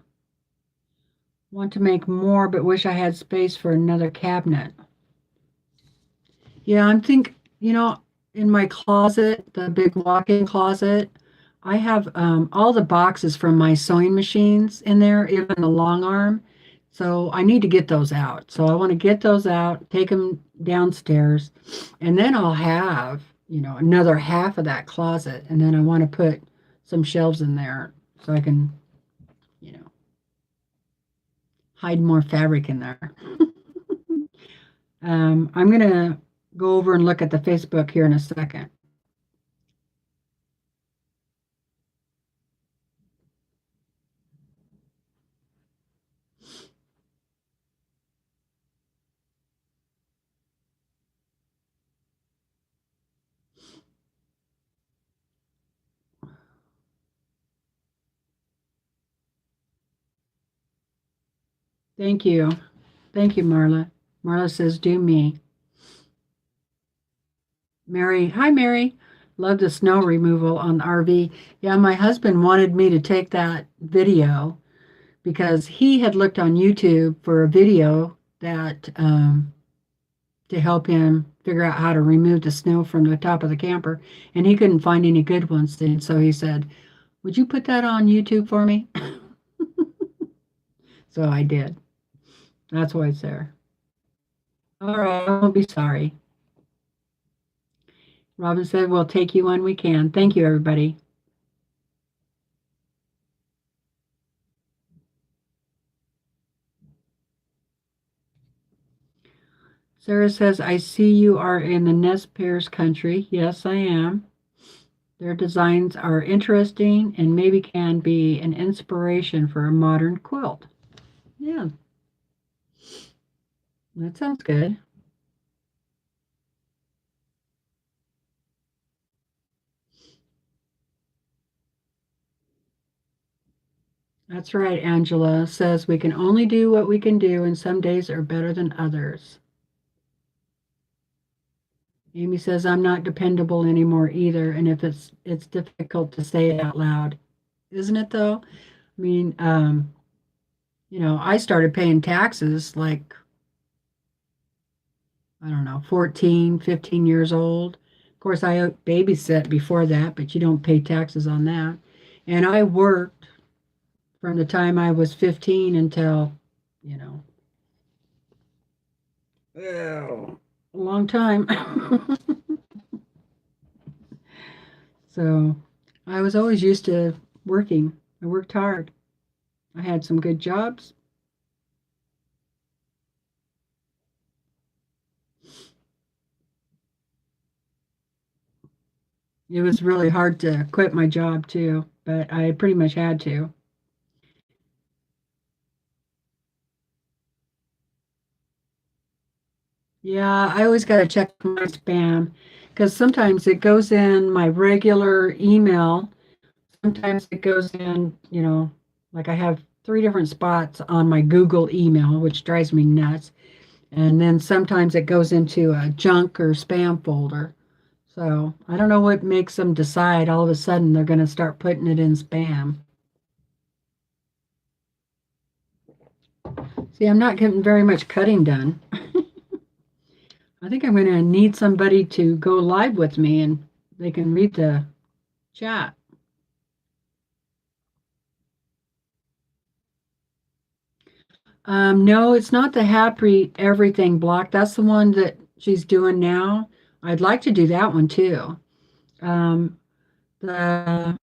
Want to make more, but wish I had space for another cabinet. Yeah, I'm think, in my closet, the big walk-in closet, I have all the boxes from my sewing machines in there, even the long arm. So I need to get those out. So I want to get those out, take them downstairs, and then I'll have, another half of that closet. And then I want to put some shelves in there so I can, you know, hide more fabric in there. I'm going to go over and look at the Facebook here in a second. Thank you. Thank you, Marla. Marla says, do me. Mary, hi, Mary. Love the snow removal on the RV. Yeah, my husband wanted me to take that video because he had looked on YouTube for a video that to help him figure out how to remove the snow from the top of the camper, and he couldn't find any good ones. And so he said, would you put that on YouTube for me? So I did. That's why it's there. All right, I won't be sorry. Robin said, we'll take you when we can. Thank you, everybody. Sarah says, I see you are in the Nez Perce country. Yes, I am. Their designs are interesting and maybe can be an inspiration for a modern quilt. Yeah, that sounds good. That's right, Angela says we can only do what we can do, and some days are better than others. Amy says I'm not dependable anymore either, and if it's difficult to say it out loud, isn't it though? I mean, I started paying taxes like I don't know, 14, 15 years old. Of course, I babysit before that, but you don't pay taxes on that. And I worked from the time I was 15 until, you know, oh, a long time. So I was always used to working. I worked hard. I had some good jobs. It was really hard to quit my job too, but I pretty much had to. Yeah, I always got to check my spam because sometimes it goes in my regular email. Sometimes it goes in, like I have three different spots on my Google email, which drives me nuts. And then sometimes it goes into a junk or spam folder. So I don't know what makes them decide all of a sudden they're going to start putting it in spam. See, I'm not getting very much cutting done. I think I'm going to need somebody to go live with me and they can read the chat. No, it's not the Happy Everything block. That's the one that she's doing now. I'd like to do that one too. The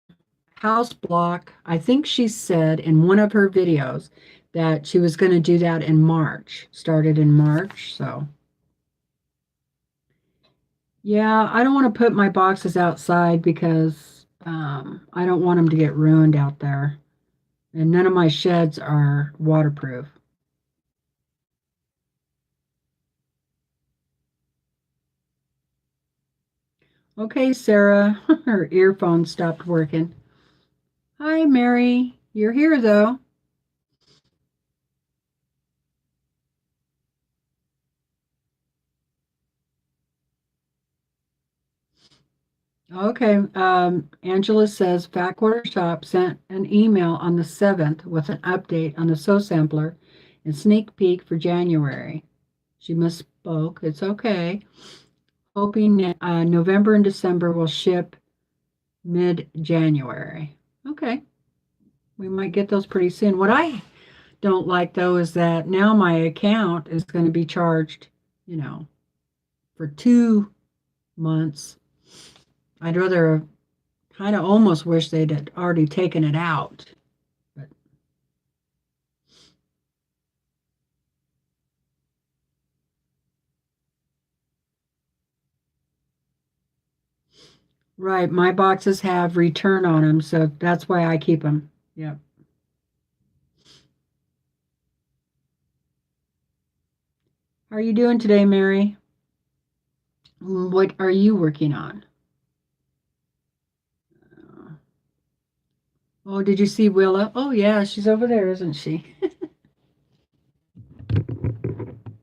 house block, I think she said in one of her videos that she was going to do that in March, started in March. So Yeah, I don't want to put my boxes outside because I don't want them to get ruined out there. And none of my sheds are waterproof. Okay, Sarah, her earphone stopped working. Hi, Mary. You're here, though. Okay. Angela says Fat Quarter Shop sent an email on the 7th with an update on the Sew Sampler and sneak peek for January. She misspoke. It's okay. Hoping November and December will ship mid-January. Okay. We might get those pretty soon. What I don't like, though, is that now my account is going to be charged, you know, for 2 months. I'd rather kind of almost wish they'd had already taken it out. But right, my boxes have return on them, so that's why I keep them. Yep. How are you doing today, Mary? What are you working on? Oh, did you see Willa? Oh, yeah, she's over there, isn't she?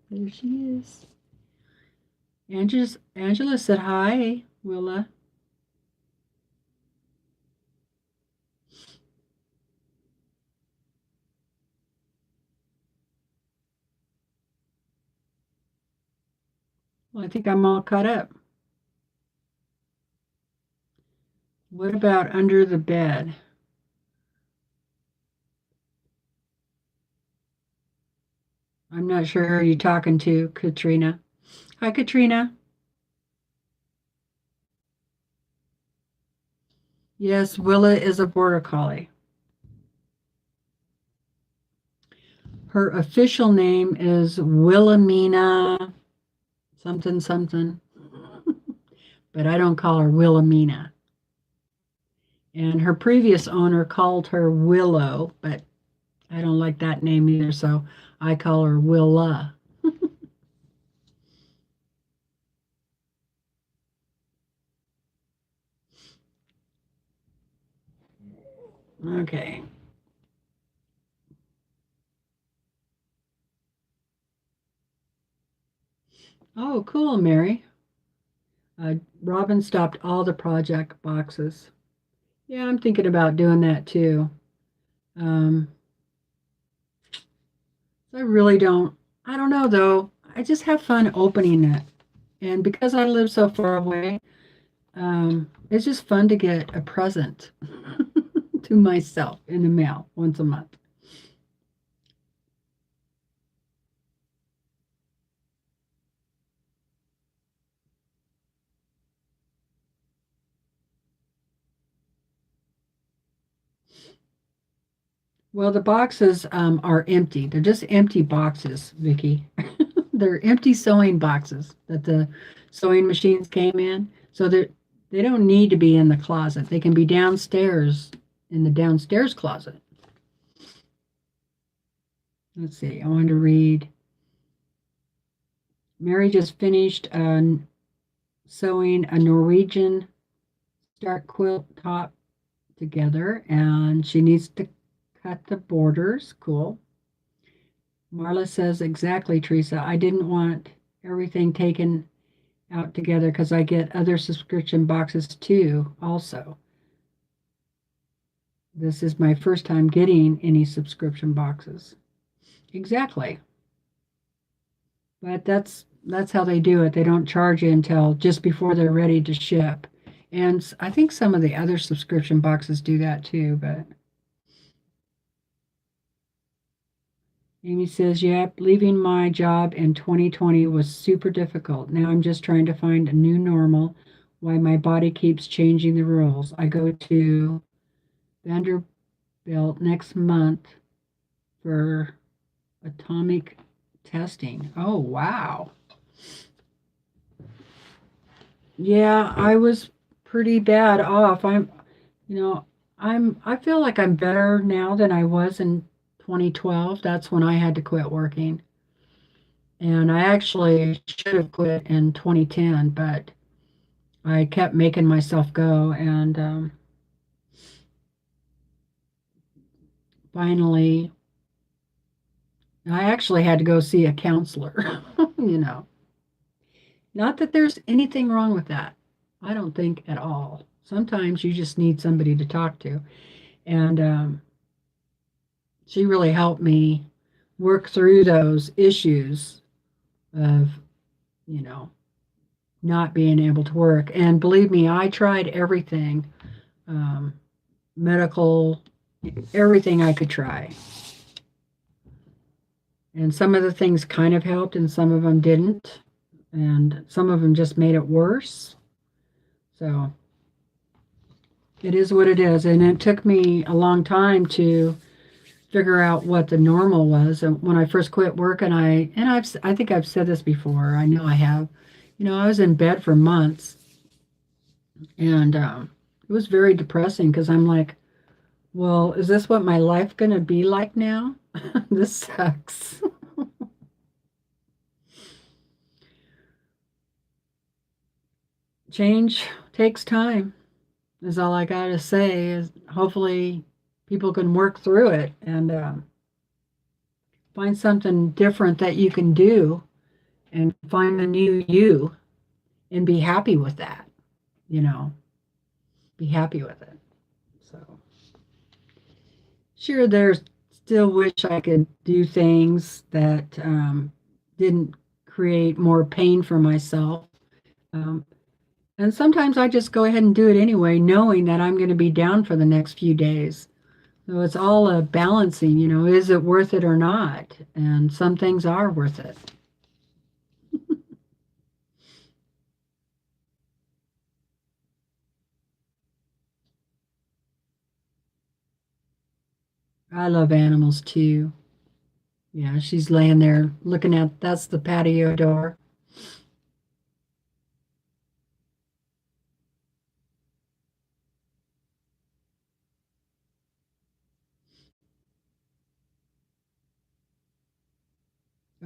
There she is. Angela said hi, Willa. Well, I think I'm all caught up. What about under the bed? I'm not sure who you're talking to, Katrina. Hi, Katrina. Yes, Willa is a border collie. Her official name is Wilhelmina something something, but I don't call her Wilhelmina. And her previous owner called her Willow, but I don't like that name either, so I call her Willa. Okay. Oh, cool, Mary. Robin stopped all the project boxes. Yeah, I'm thinking about doing that too. Um, I really don't. I don't know though. I just have fun opening it, and because I live so far away, it's just fun to get a present to myself in the mail once a month. Well, the boxes are empty. They're just empty boxes, Vicky. They're empty sewing boxes that the sewing machines came in. So they don't need to be in the closet. They can be downstairs in the downstairs closet. Let's see. I want to read. Mary just finished sewing a Norwegian start quilt top together, and she needs to cut the borders. Cool. Marla says, exactly, Teresa. I didn't want everything taken out together because I get other subscription boxes too, also. This is my first time getting any subscription boxes. Exactly. But that's how they do it. They don't charge you until just before they're ready to ship. And I think some of the other subscription boxes do that too, but Amy says, yep, leaving my job in 2020 was super difficult. Now I'm just trying to find a new normal. Why my body keeps changing the rules. I go to Vanderbilt next month for atomic testing. Oh, wow. Yeah, I was pretty bad off. You know, I feel like I'm better now than I was in 2012. That's when I had to quit working. And I actually should have quit in 2010, but I kept making myself go. And finally, I actually had to go see a counselor, you know. Not that there's anything wrong with that. I don't think at all. Sometimes you just need somebody to talk to. And she really helped me work through those issues of, you know, not being able to work. And believe me, I tried everything, um, medical, everything I could try. And some of the things kind of helped and some of them didn't. And some of them just made it worse. So it is what it is. And it took me a long time to figure out what the normal was. And when I first quit work, I think I've said this before. I know I have. You know, I was in bed for months, and it was very depressing because I'm like, well, is this what my life going to be like now? This sucks. Change takes time. Is all I got to say. Is hopefully people can work through it and find something different that you can do and find the new you and be happy with that, you know, be happy with it. So, sure, there's still wish I could do things that didn't create more pain for myself. Um, and sometimes I just go ahead and do it anyway, knowing that I'm going to be down for the next few days. So it's all a balancing, you know, is it worth it or not? And some things are worth it. I love animals too. Yeah, she's laying there looking at that's the patio door.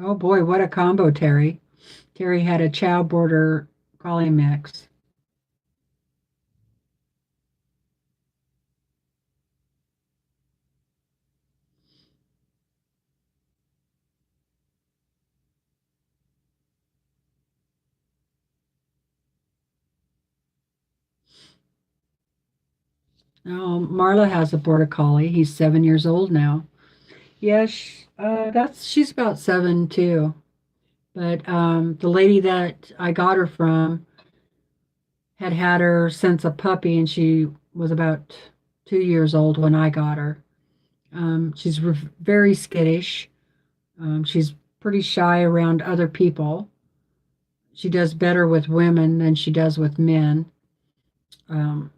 Oh boy, what a combo, Terry. Terry had a Chow Border Collie mix. Oh, Marla has a Border Collie. He's 7 years old now. Yes, that's she's about seven too. But the lady that I got her from had had her since a puppy, and she was about 2 years old when I got her. She's very skittish. She's pretty shy around other people. She does better with women than she does with men. Um,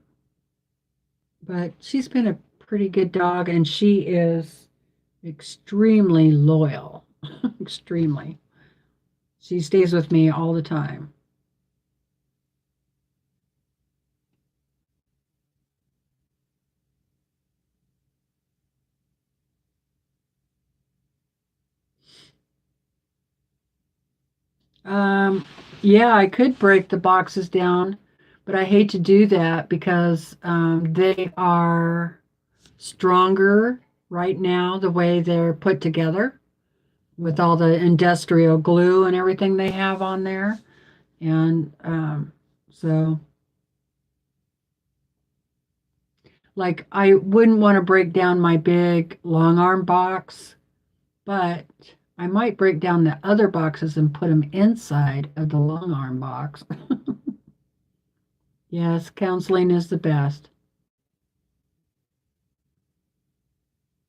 but she's been a pretty good dog, and she is extremely loyal. Extremely. She stays with me all the time. Um, yeah, I could break the boxes down, but I hate to do that because they are stronger right now the way they're put together with all the industrial glue and everything they have on there. And so, like, I wouldn't want to break down my big long arm box, but I might break down the other boxes and put them inside of the long arm box. Yes, counseling is the best.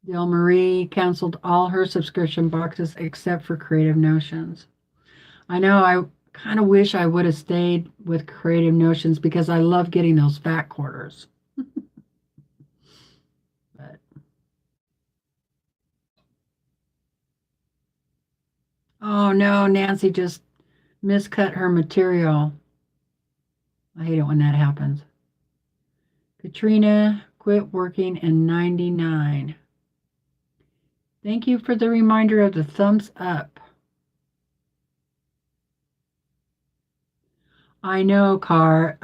Del Marie canceled all her subscription boxes except for Creative Notions. I know I kind of wish I would have stayed with Creative Notions because I love getting those fat quarters. But oh no, Nancy just miscut her material. I hate it when that happens. Katrina quit working in 99. Thank you for the reminder of the thumbs up. I know, Car.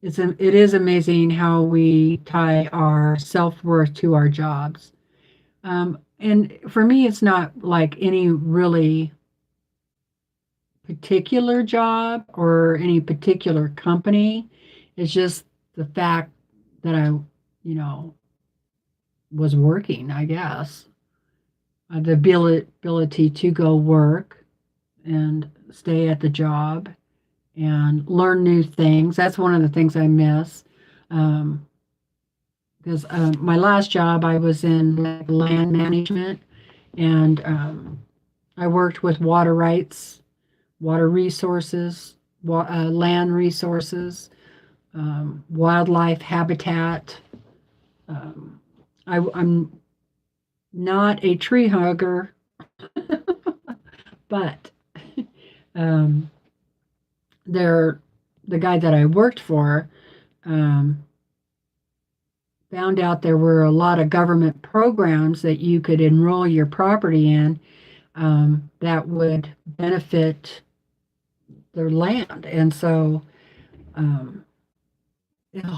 It is amazing how we tie our self-worth to our jobs. And for me, it's not like any really particular job or any particular company. It's just the fact that I was working, I guess. The ability to go work and stay at the job and learn new things. That's one of the things I miss. Because my last job, I was in like, land management, and I worked with water rights, water resources, land resources, wildlife habitat. I'm not a tree hugger, but um, the guy that I worked for um, found out there were a lot of government programs that you could enroll your property in that would benefit their land. And so, oh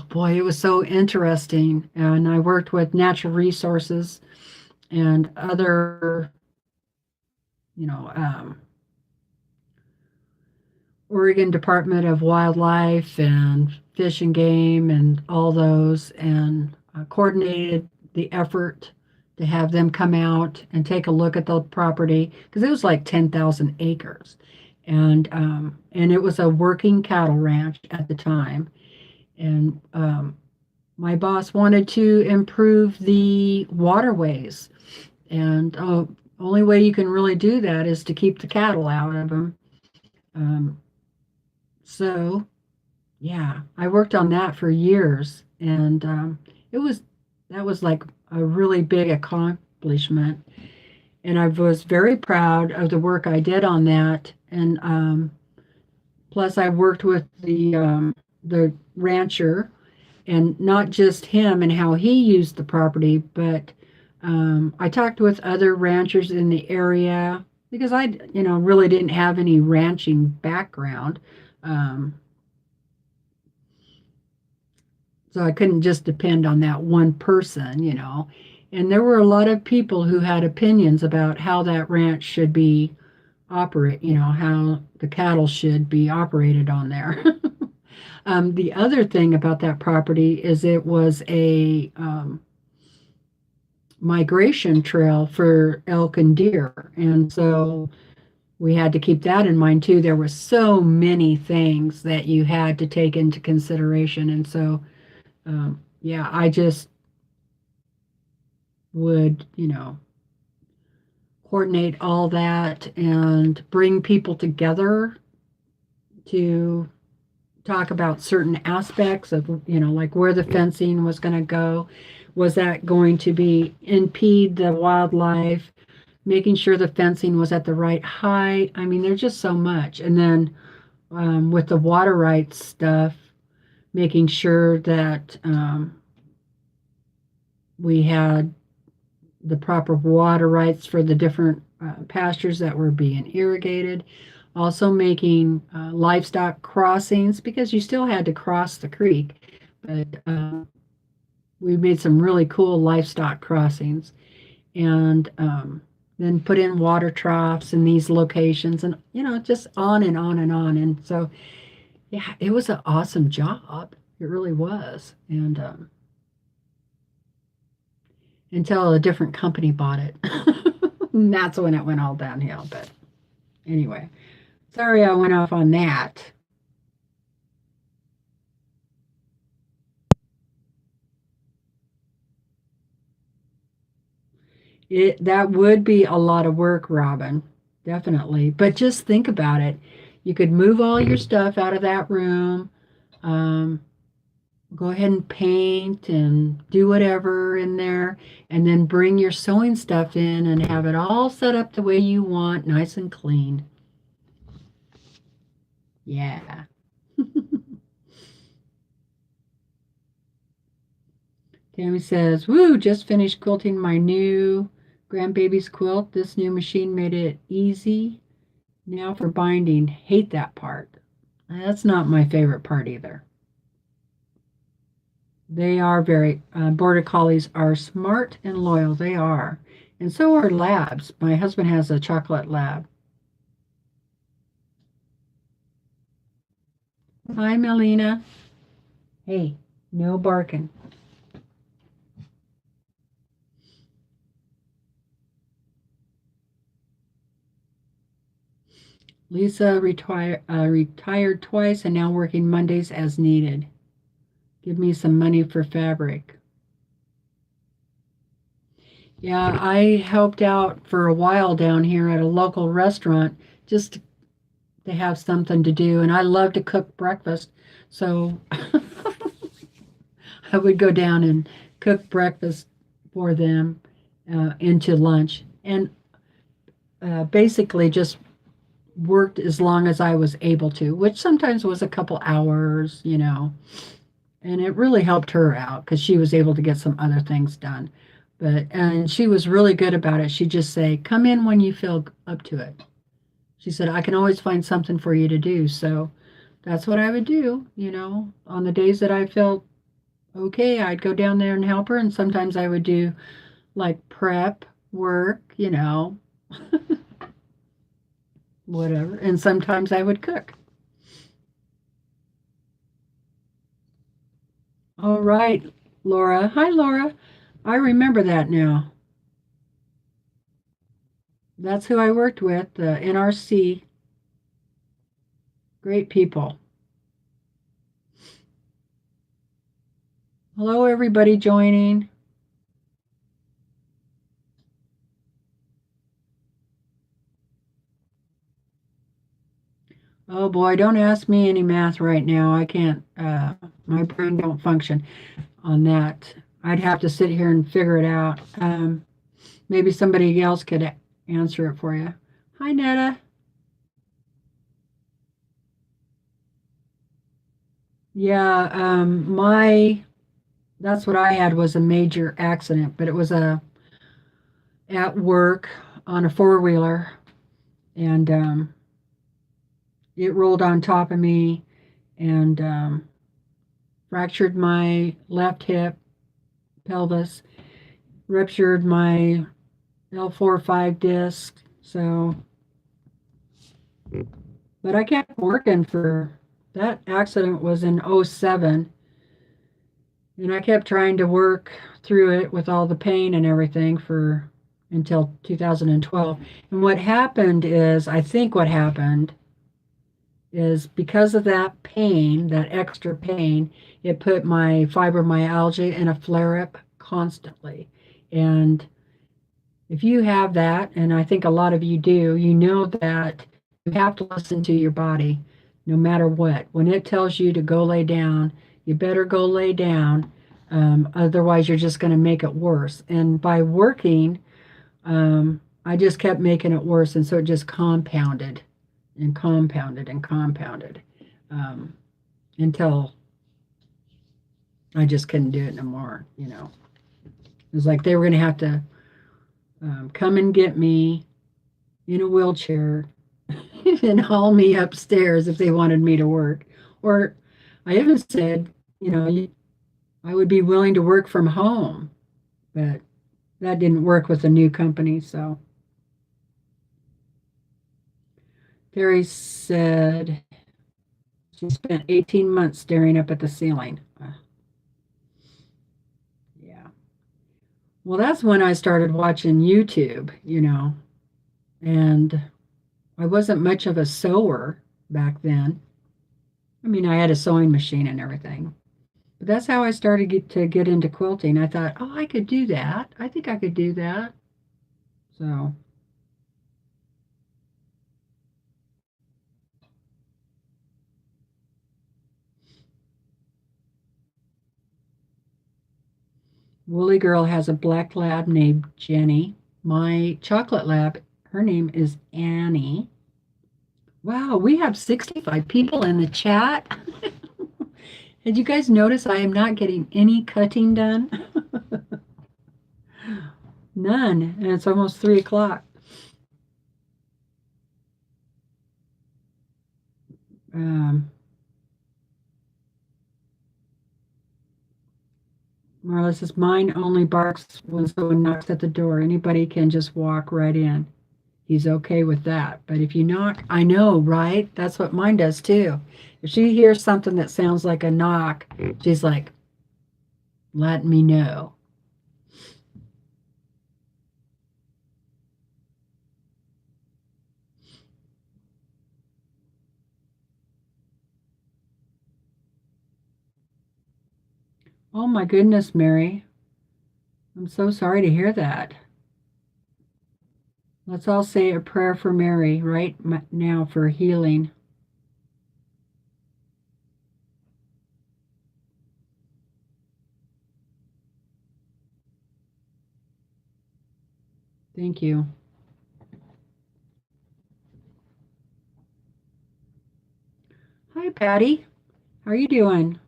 boy, it was so interesting. And I worked with natural resources and other, you know, Oregon Department of Wildlife and Fish and Game and all those, and coordinated the effort to have them come out and take a look at the property because it was like 10,000 acres, and it was a working cattle ranch at the time, and my boss wanted to improve the waterways, and only way you can really do that is to keep the cattle out of them. Um, So, yeah, I worked on that for years, and it was that was like a really big accomplishment, and I was very proud of the work I did on that. And plus, I worked with the rancher, and not just him and how he used the property, but I talked with other ranchers in the area because I really didn't have any ranching background. Um, So I couldn't just depend on that one person. And there were a lot of people who had opinions about how that ranch should be how the cattle should be operated on there. The other thing about that property is it was a migration trail for elk and deer. And so we had to keep that in mind too. There were so many things that you had to take into consideration. And so yeah, I just would, coordinate all that and bring people together to talk about certain aspects of, like where the fencing was going to go. Was that going to be impede the wildlife? Making sure the fencing was at the right height. I mean, there's just so much. And then with the water rights stuff, making sure that we had the proper water rights for the different pastures that were being irrigated. Also making livestock crossings because you still had to cross the creek. But we made some really cool livestock crossings, and then put in water troughs in these locations, and just on and on and on. And so, yeah, it was an awesome job. It really was. And until a different company bought it. And that's when it went all downhill. But anyway, sorry I went off on that. That would be a lot of work, Robin. Definitely. But just think about it. You could move all your stuff out of that room. Um, Go ahead and paint and do whatever in there, and then bring your sewing stuff in and have it all set up the way you want, nice and clean. Yeah. Tammy says, "Woo, just finished quilting my new grandbaby's quilt. This new machine made it easy. Now for binding. Hate that part." That's not my favorite part either. They are very, Border Collies are smart and loyal. They are. And so are labs. My husband has a chocolate lab. Hi, Melina. Hey, no barking. Lisa retired twice and now working Mondays as needed. Give me some money for fabric. Yeah, I helped out for a while down here at a local restaurant just to have something to do. And I love to cook breakfast. So I would go down and cook breakfast for them into lunch. And basically just worked as long as I was able to, which sometimes was a couple hours, and it really helped her out because she was able to get some other things done. And she was really good about it. She'd just say, "Come in when you feel up to it." She said, "I can always find something for you to do." So that's what I would do, on the days that I felt okay, I'd go down there and help her. And sometimes I would do like prep work, whatever. And sometimes I would cook. All right, Laura. Hi, Laura. I remember that now. That's who I worked with, the NRC. Great people. Hello, everybody joining. Oh boy, don't ask me any math right now. I can't, my brain don't function on that. I'd have to sit here and figure it out. Maybe somebody else could answer it for you. Hi, Netta. Yeah, that's what I had was a major accident, but it was at work on a four-wheeler, and it rolled on top of me and fractured my left hip, pelvis, ruptured my L4-5 disc. So, but I kept working for that accident was in '07, and I kept trying to work through it with all the pain and everything for until 2012. And what happened is, I think what happened is because of that pain, that extra pain, it put my fibromyalgia in a flare up constantly. And if you have that, and I think a lot of you do, you know that you have to listen to your body no matter what. When it tells you to go lay down, you better go lay down. Otherwise, you're just going to make it worse. And by working, I just kept making it worse. And so it just compounded and compounded and compounded until I just couldn't do it no more. It was like they were going to have to come and get me in a wheelchair and haul me upstairs if they wanted me to work. Or I even said, I would be willing to work from home, but that didn't work with the new company. So Terry said she spent 18 months staring up at the ceiling. Yeah. Well, that's when I started watching YouTube, and I wasn't much of a sewer back then. I mean, I had a sewing machine and everything. But that's how I started to get into quilting. I thought, oh, I could do that. I think I could do that. So, Woolly Girl has a black lab named Jenny. My chocolate lab, her name is Annie. Wow, we have 65 people in the chat. Did you guys notice I am not getting any cutting done? None. And it's almost 3 o'clock. Um, Marla says, mine only barks when someone knocks at the door. Anybody can just walk right in. He's okay with that. But if you knock, I know, right? That's what mine does too. If she hears something that sounds like a knock, she's like, let me know. Oh my goodness, Mary. I'm so sorry to hear that. Let's all say a prayer for Mary right now for healing. Thank you. Hi, Patty. How are you doing?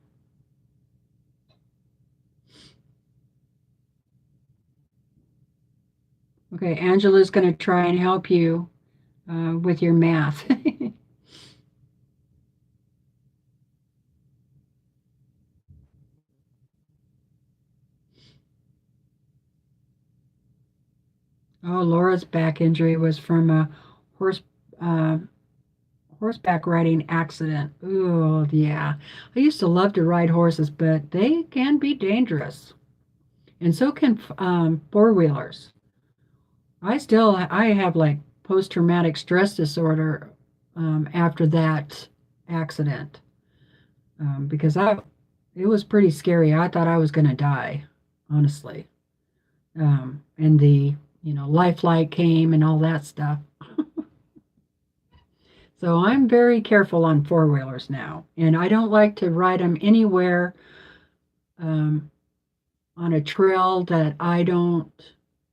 Okay, Angela's going to try and help you with your math. Oh, Laura's back injury was from a horse uh, horseback riding accident. Oh, yeah. I used to love to ride horses, but they can be dangerous, and so can four-wheelers. I have like post-traumatic stress disorder after that accident because it was pretty scary. I thought I was going to die, honestly. And the lifelike came and all that stuff. So I'm very careful on four-wheelers now, and I don't like to ride them anywhere um, on a trail that I don't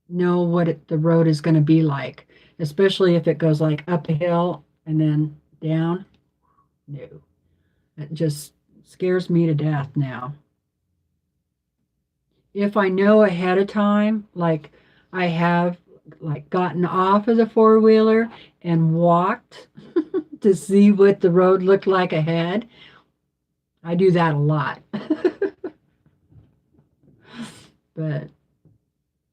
know what the road is going to be like, especially if it goes like up a hill and then down. No, it just scares me to death now. If I know ahead of time, like I have like gotten off of the four-wheeler and walked to see what the road looked like ahead, I do that a lot. But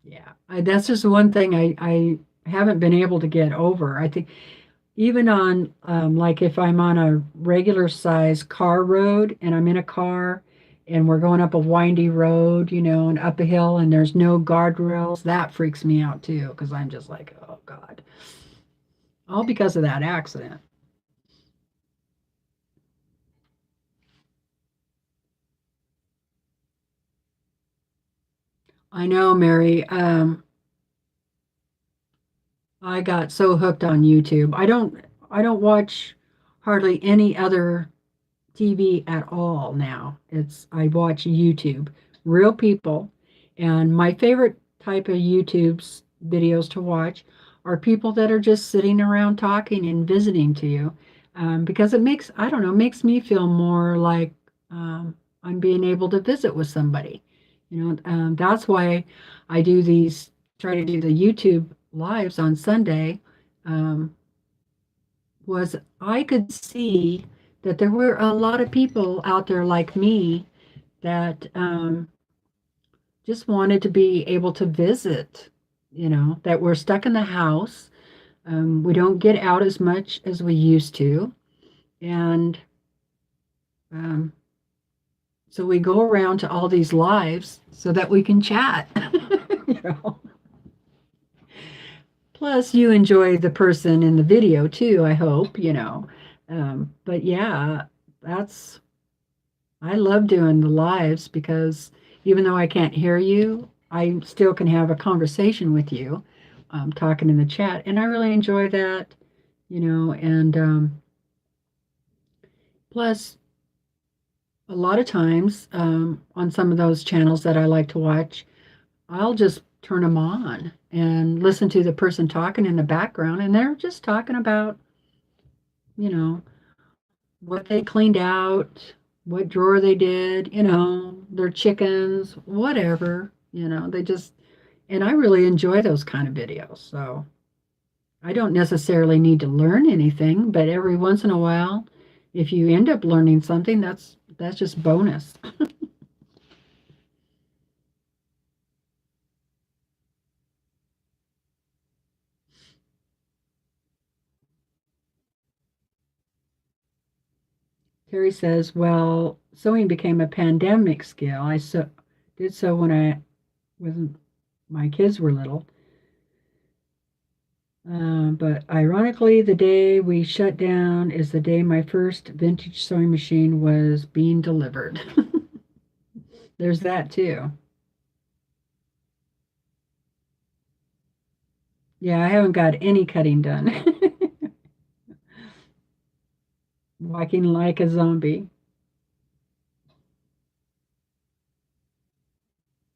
yeah, that's just one thing I haven't been able to get over. I think even on like if I'm on a regular size car road and I'm in a car and we're going up a windy road, and up a hill and there's no guardrails, that freaks me out too because I'm just like, oh God, all because of that accident. I know, Mary. I got so hooked on YouTube. I don't watch hardly any other TV at all now. I watch YouTube, real people, and my favorite type of YouTube's videos to watch are people that are just sitting around talking and visiting to you, because it makes I don't know makes me feel more like I'm being able to visit with somebody. That's why I try to do the YouTube lives on Sunday. Um, was I could see that there were a lot of people out there like me that just wanted to be able to visit, that we're stuck in the house. We don't get out as much as we used to. And um, so we go around to all these lives so that we can chat. you know. Plus, you enjoy the person in the video too, I hope. But yeah, that's I love doing the lives because even though I can't hear you, I still can have a conversation with you, talking in the chat, and I really enjoy that. And plus, a lot of times on some of those channels that I like to watch, I'll just turn them on and listen to the person talking in the background, and they're just talking about you know, what they cleaned out, what drawer they did, their chickens, whatever, they just, and I really enjoy those kind of videos. So I don't necessarily need to learn anything, but every once in a while, if you end up learning something, that's just bonus. Terry says, well, sewing became a pandemic skill. Did so when my kids were little. But ironically, the day we shut down is the day my first vintage sewing machine was being delivered. There's that too. Yeah, I haven't got any cutting done. Walking like a zombie.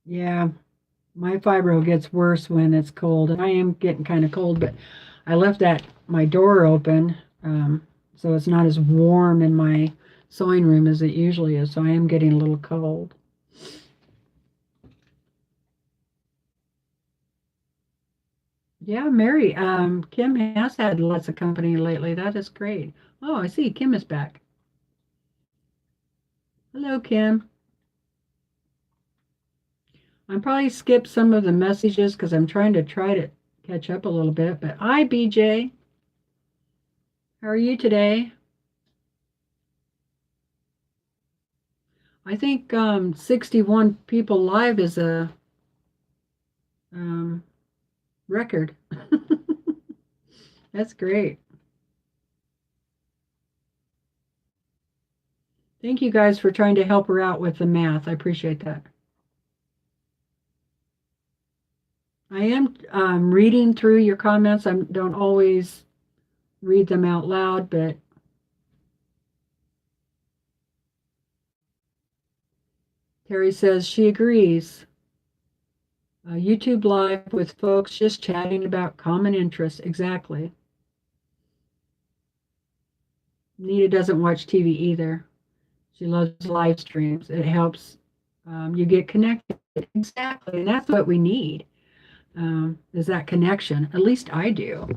Yeah, my fibro gets worse when it's cold, and I am getting kind of cold, but I left that my door open, so it's not as warm in my sewing room as it usually is. So I am getting a little cold. Yeah, Mary, Kim has had lots of company lately. That is great. Oh, I see. Kim is back. Hello, Kim. I probably skipped some of the messages because I'm try to catch up a little bit. But hi, BJ. How are you today? I think 61 people live is a um, record. That's great. Thank you guys for trying to help her out with the math. I appreciate that. I am reading through your comments. I don't always read them out loud, but Terry says she agrees. YouTube Live with folks just chatting about common interests. Exactly. Nita doesn't watch TV either. She loves live streams. It helps you get connected. Exactly. And that's what we need, is that connection. At least I do,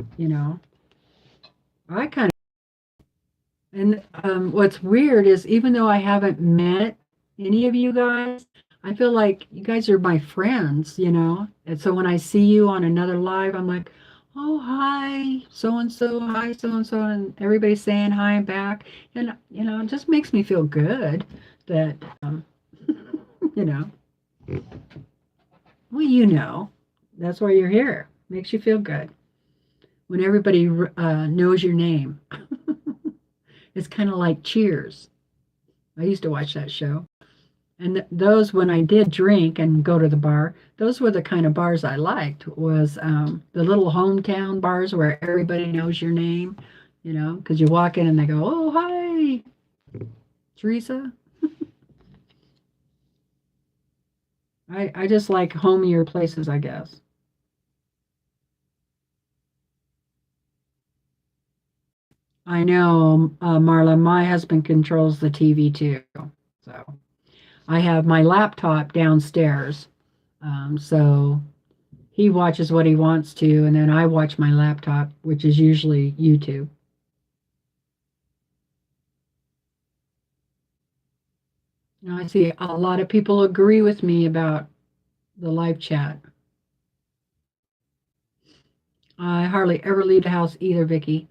I kind And what's weird is even though I haven't met any of you guys, I feel like you guys are my friends. And so when I see you on another live, I'm like, oh, hi, so and so, hi, so and so, and everybody's saying hi back. And, it just makes me feel good that, you know, well, that's why you're here. Makes you feel good when everybody knows your name. It's kind of like Cheers. I used to watch that show. And those, when I did drink and go to the bar, those were the kind of bars I liked, was the little hometown bars where everybody knows your name, because you walk in and they go, oh, hi, Teresa. I just like homier places, I guess. I know, Marla, my husband controls the TV too. So I have my laptop downstairs. So he watches what he wants to, and then I watch my laptop, which is usually YouTube. Now, I see a lot of people agree with me about the live chat. I hardly ever leave the house either, Vicky.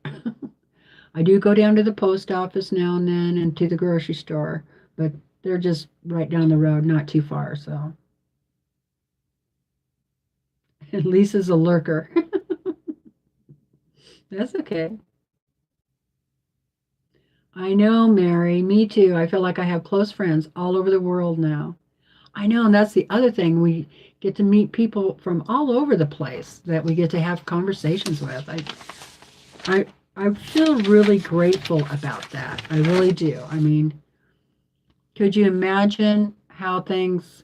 I do go down to the post office now and then and to the grocery store, but they're just right down the road, not too far. So Lisa's a lurker. That's okay. I know, Mary. Me too. I feel like I have close friends all over the world now. I know, and that's the other thing. We get to meet people from all over the place that we get to have conversations with. I, I feel really grateful about that. I really do. I mean, could you imagine how things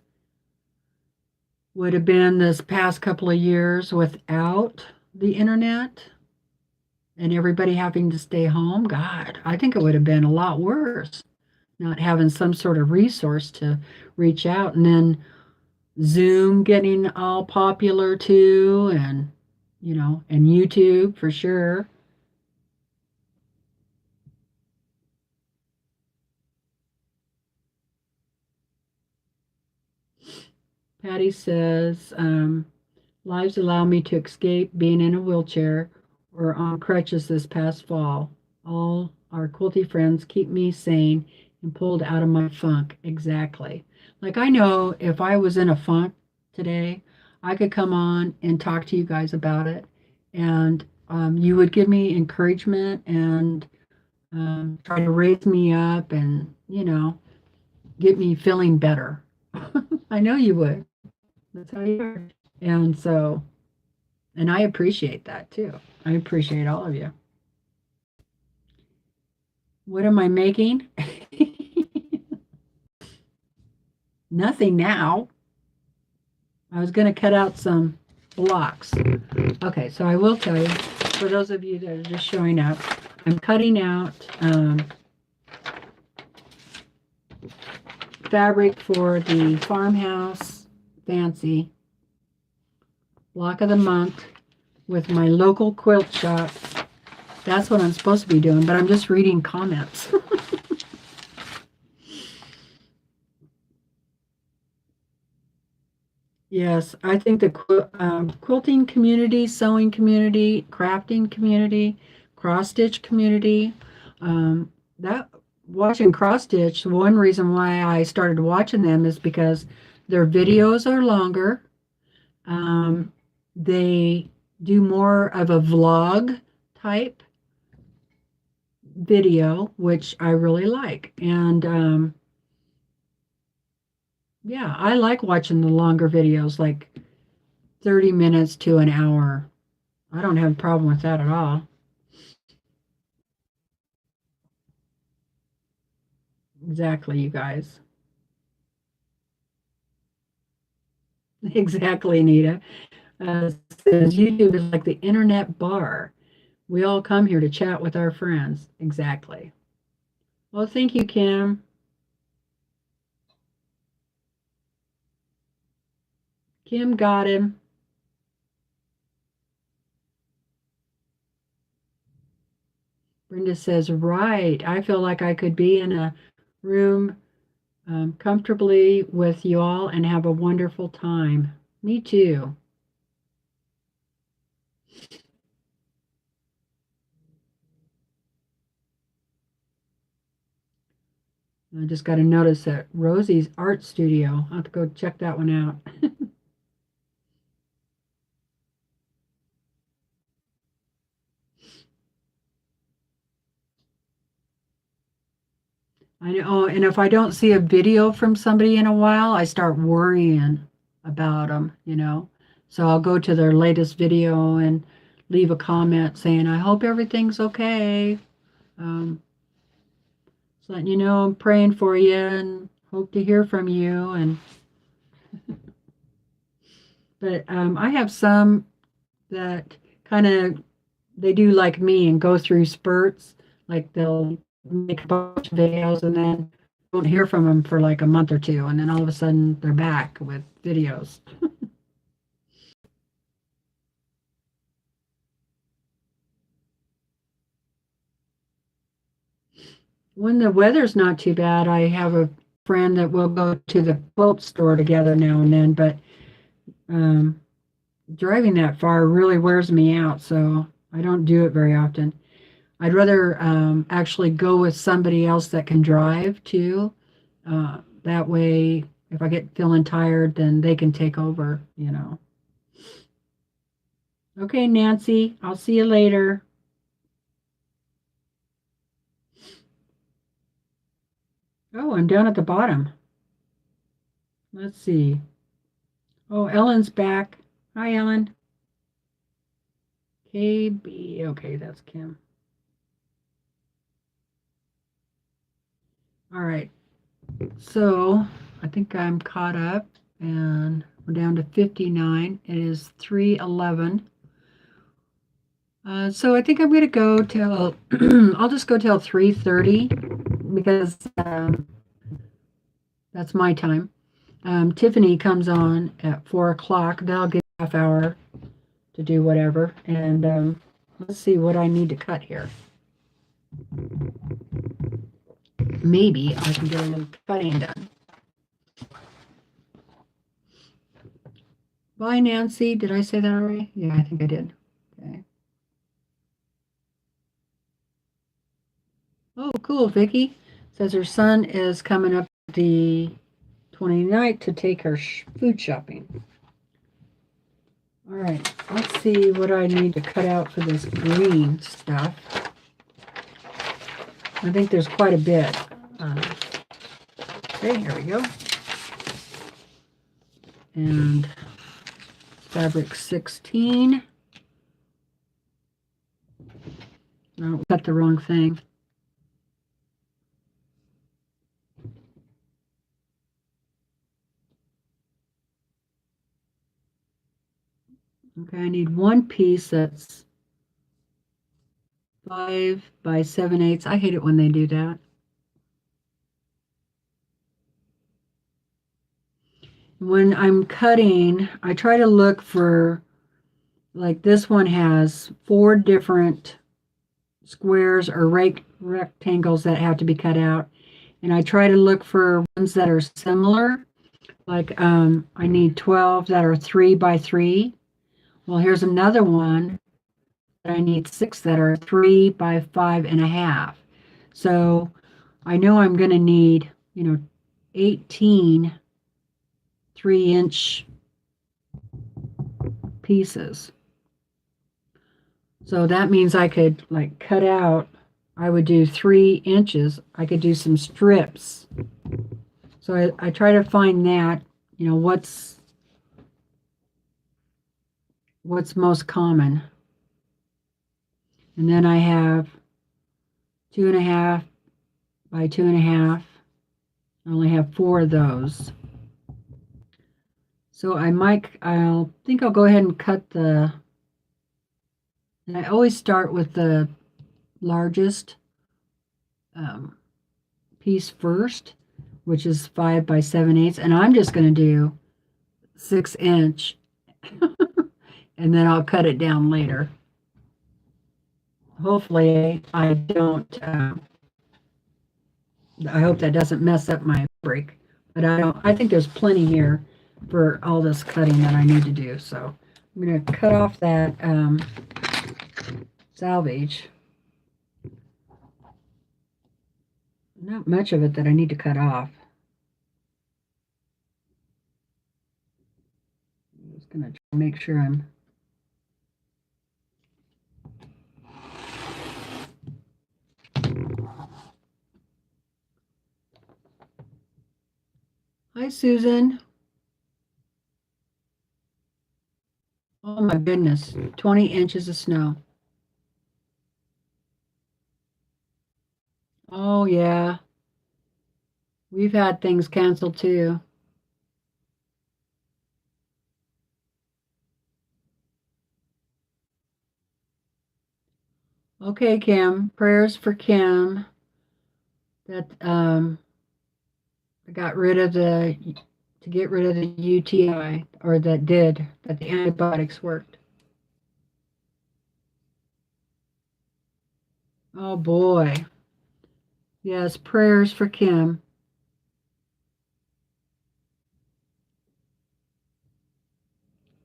would have been this past couple of years without the internet? and everybody having to stay home. God, I think it would have been a lot worse not having some sort of resource to reach out. And then Zoom getting all popular too, and and YouTube for sure. Patty says, lives allow me to escape being in a wheelchair or on crutches this past fall. All our quilty friends keep me sane and pulled out of my funk. Exactly. Like I know if I was in a funk today, I could come on and talk to you guys about it, and you would give me encouragement and try to raise me up and get me feeling better. I know you would. That's how you are. And so, and I appreciate that too. I appreciate all of you. What am I making? Nothing now. I was going to cut out some blocks. Okay, so I will tell you, for those of you that are just showing up, I'm cutting out fabric for the Farmhouse Fancy block of the month with my local quilt shop. That's what I'm supposed to be doing, but I'm just reading comments. Yes, I think the quilting community, sewing community, crafting community, cross stitch community, that watching cross stitch, one reason why I started watching them is because their videos are longer. They do more of a vlog type video, which I really like. And yeah, I like watching the longer videos, like 30 minutes to an hour. I don't have a problem with that at all. Exactly, you guys. Exactly, Anita. Says YouTube is like the internet bar. We all come here to chat with our friends. Exactly. Well, thank you, Kim. Kim got him. Brenda says, right. I feel like I could be in a room comfortably with you all and have a wonderful time. Me too. I just got to notice that Rosie's art studio. I'll have to go check that one out. I know, and if I don't see a video from somebody in a while, I start worrying about them. So I'll go to their latest video and leave a comment saying, I hope everything's okay. Um, just letting you know I'm praying for you and hope to hear from you. But I have some that kind of they do like me and go through spurts. Like they'll make a bunch of videos and then don't hear from them for like a month or two, and then all of a sudden they're back with videos. When the weather's not too bad, I have a friend that will go to the quilt store together now and then, but um, driving that far really wears me out, so I don't do it very often. I'd rather actually go with somebody else that can drive too. That way, if I get feeling tired, then they can take over. Okay, Nancy, I'll see you later. Oh, I'm down at the bottom. Let's see. Oh, Ellen's back. Hi, Ellen. KB. Okay, that's Kim. All right. So I think I'm caught up and we're down to 59. It is 3:11. So I think I'm going to go till, I'll just go till 3:30 because that's my time. Tiffany comes on at 4 o'clock. That'll give me a half hour to do whatever. And let's see what I need to cut here. Maybe I can get a little cutting done. Bye, Nancy. Did I say that already? Yeah, I think I did. Okay. Oh, cool. Vicky says her son is coming up the 29th to take her food shopping. All right, let's see what I need to cut out for this green stuff. I think there's quite a bit. Okay, here we go. And fabric 16. No, cut the wrong thing. Okay, I need one piece that's 5 by 7/8. I hate it when they do that. When I'm cutting, I try to look for, like this one has 4 different squares or rectangles that have to be cut out. And I try to look for ones that are similar. Like I need 12 that are 3 by 3. Well, here's another one that I need 6 that are 3 by 5.5. So I know I'm going to need, 18 3-inch pieces. So that means I could like cut out, I would do 3 inches. I could do some strips. So I try to find that, what's most common. And then I have 2.5 by 2.5. I only have 4 of those. So I'll think I'll go ahead and cut and I always start with the largest piece first, which is 5 by 7/8, and I'm just going to do 6-inch, and then I'll cut it down later. Hopefully I don't, I hope that doesn't mess up my fabric, but I think there's plenty here for all this cutting that I need to do. So I'm going to cut off that salvage. Not much of it that I need to cut off. I'm just going to make sure I'm... Hi, Susan. Oh my goodness, 20 inches of snow. Oh yeah, we've had things canceled too. Okay, Kim, prayers for Kim that got rid of to get rid of the UTI, or that the antibiotics worked. Oh boy. Yes, prayers for Kim.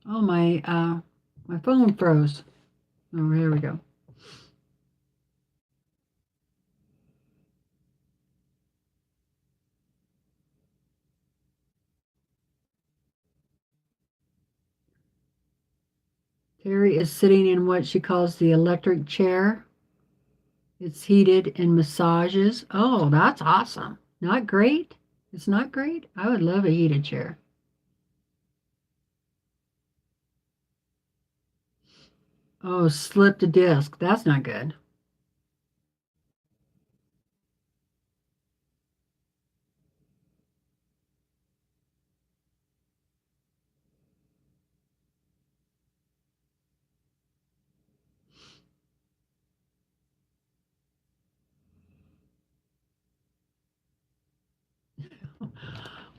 Oh, my phone froze. Oh, here we go. Terry is sitting in what she calls the electric chair. It's heated and massages. Oh, that's awesome. Not great? It's not great? I would love a heated chair. Oh, slipped a disc. That's not good.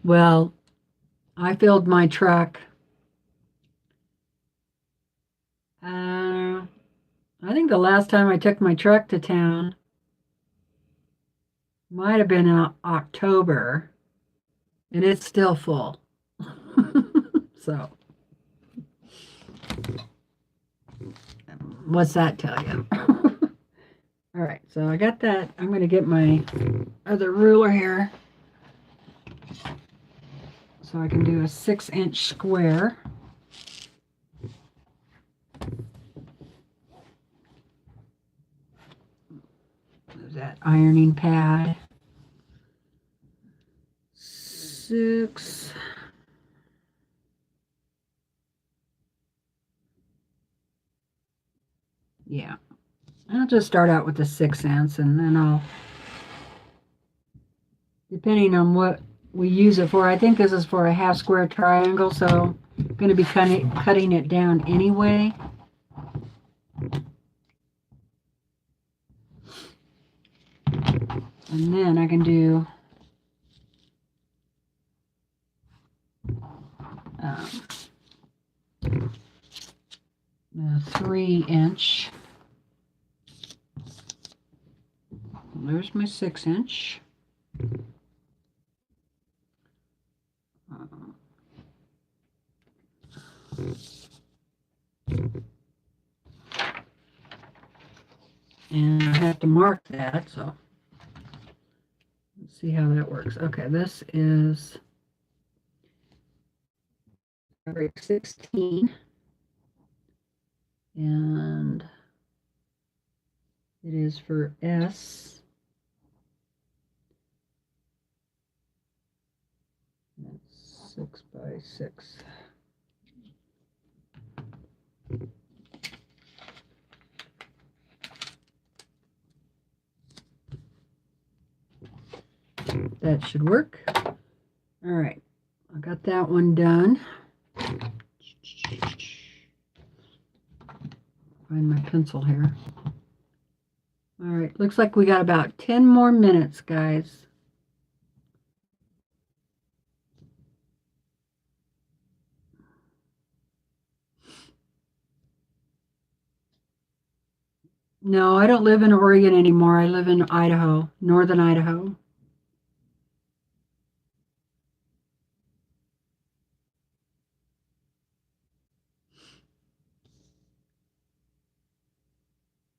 Well, I filled my truck. I think the last time I took my truck to town might have been in October, and it's still full. So, what's that tell you? All right, so I got that. I'm going to get my other ruler here so I can do a 6-inch square. There's that ironing pad. 6. Yeah. I'll just start out with the 6 cents, and then I'll, depending on what we use it for, I think this is for a half square triangle, so I'm going to be cutting it down anyway. And then I can do a 3-inch. There's my 6-inch. And I have to mark that, so let's see how that works. Okay, this is fabric 16, and it is for S. That's 6 by 6. That should work. All right, I got that one done. Find my pencil here. All right, looks like we got about 10 more minutes, guys. No, I don't live in Oregon anymore. I live in Idaho, northern Idaho.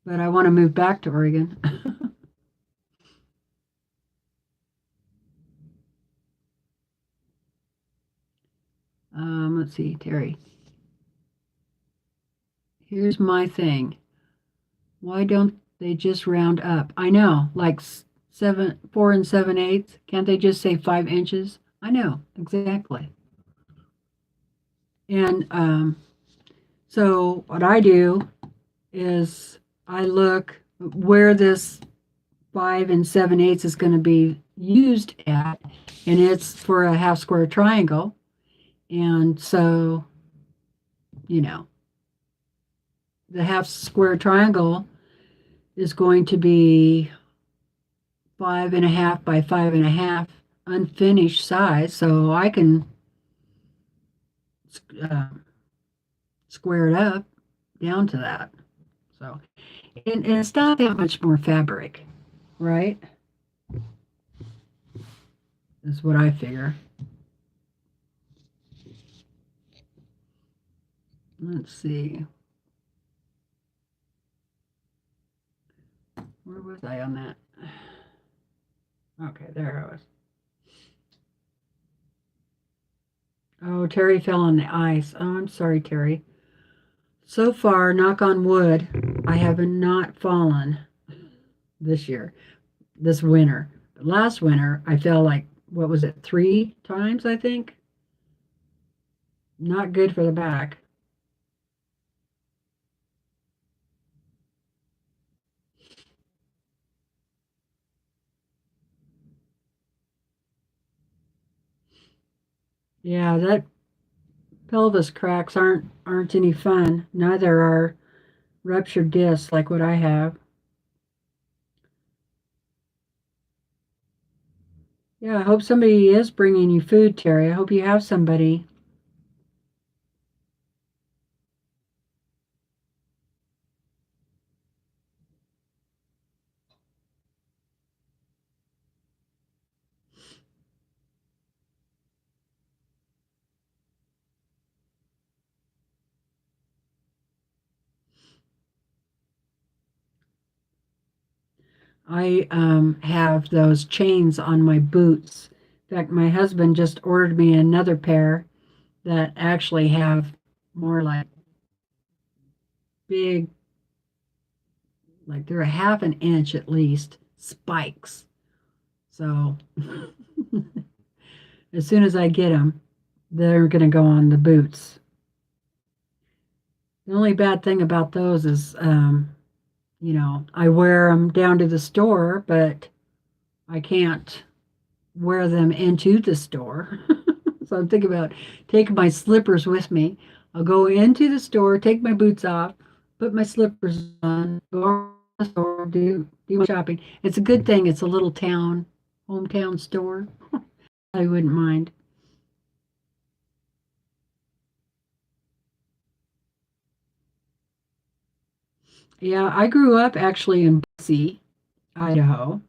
But I want to move back to Oregon. Let's see, Terry. Here's my thing. Why don't they just round up? I know, like 4 7/8. Can't they just say 5 inches? I know, exactly. And so what I do is I look where this 5 7/8 is going to be used at, and it's for a half square triangle. And so, you know, the half square triangle is going to be 5.5 by 5.5 unfinished size, so I can square it up down to that. So, and it's not that much more fabric, right? Is what I figure. Let's see. Where was I on that? Okay, there I was. Oh, Terry fell on the ice. Oh, I'm sorry, Terry. So far, knock on wood, I have not fallen this year, this winter. But last winter, I fell like, what was it, 3 times, I think? Not good for the back. Yeah, that pelvis cracks aren't any fun. Neither are ruptured discs like what I have. Yeah, I hope somebody is bringing you food, Terry. I hope you have somebody. I have those chains on my boots. In fact, my husband just ordered me another pair that actually have more like big, like they're a half an inch at least, spikes. So as soon as I get them, they're going to go on the boots. The only bad thing about those is, I wear them down to the store, but I can't wear them into the store. So I'm thinking about taking my slippers with me. I'll go into the store, take my boots off, put my slippers on, go to the store, do my shopping. It's a good thing it's a little hometown store. I wouldn't mind. Yeah, I grew up actually in Boise, Idaho.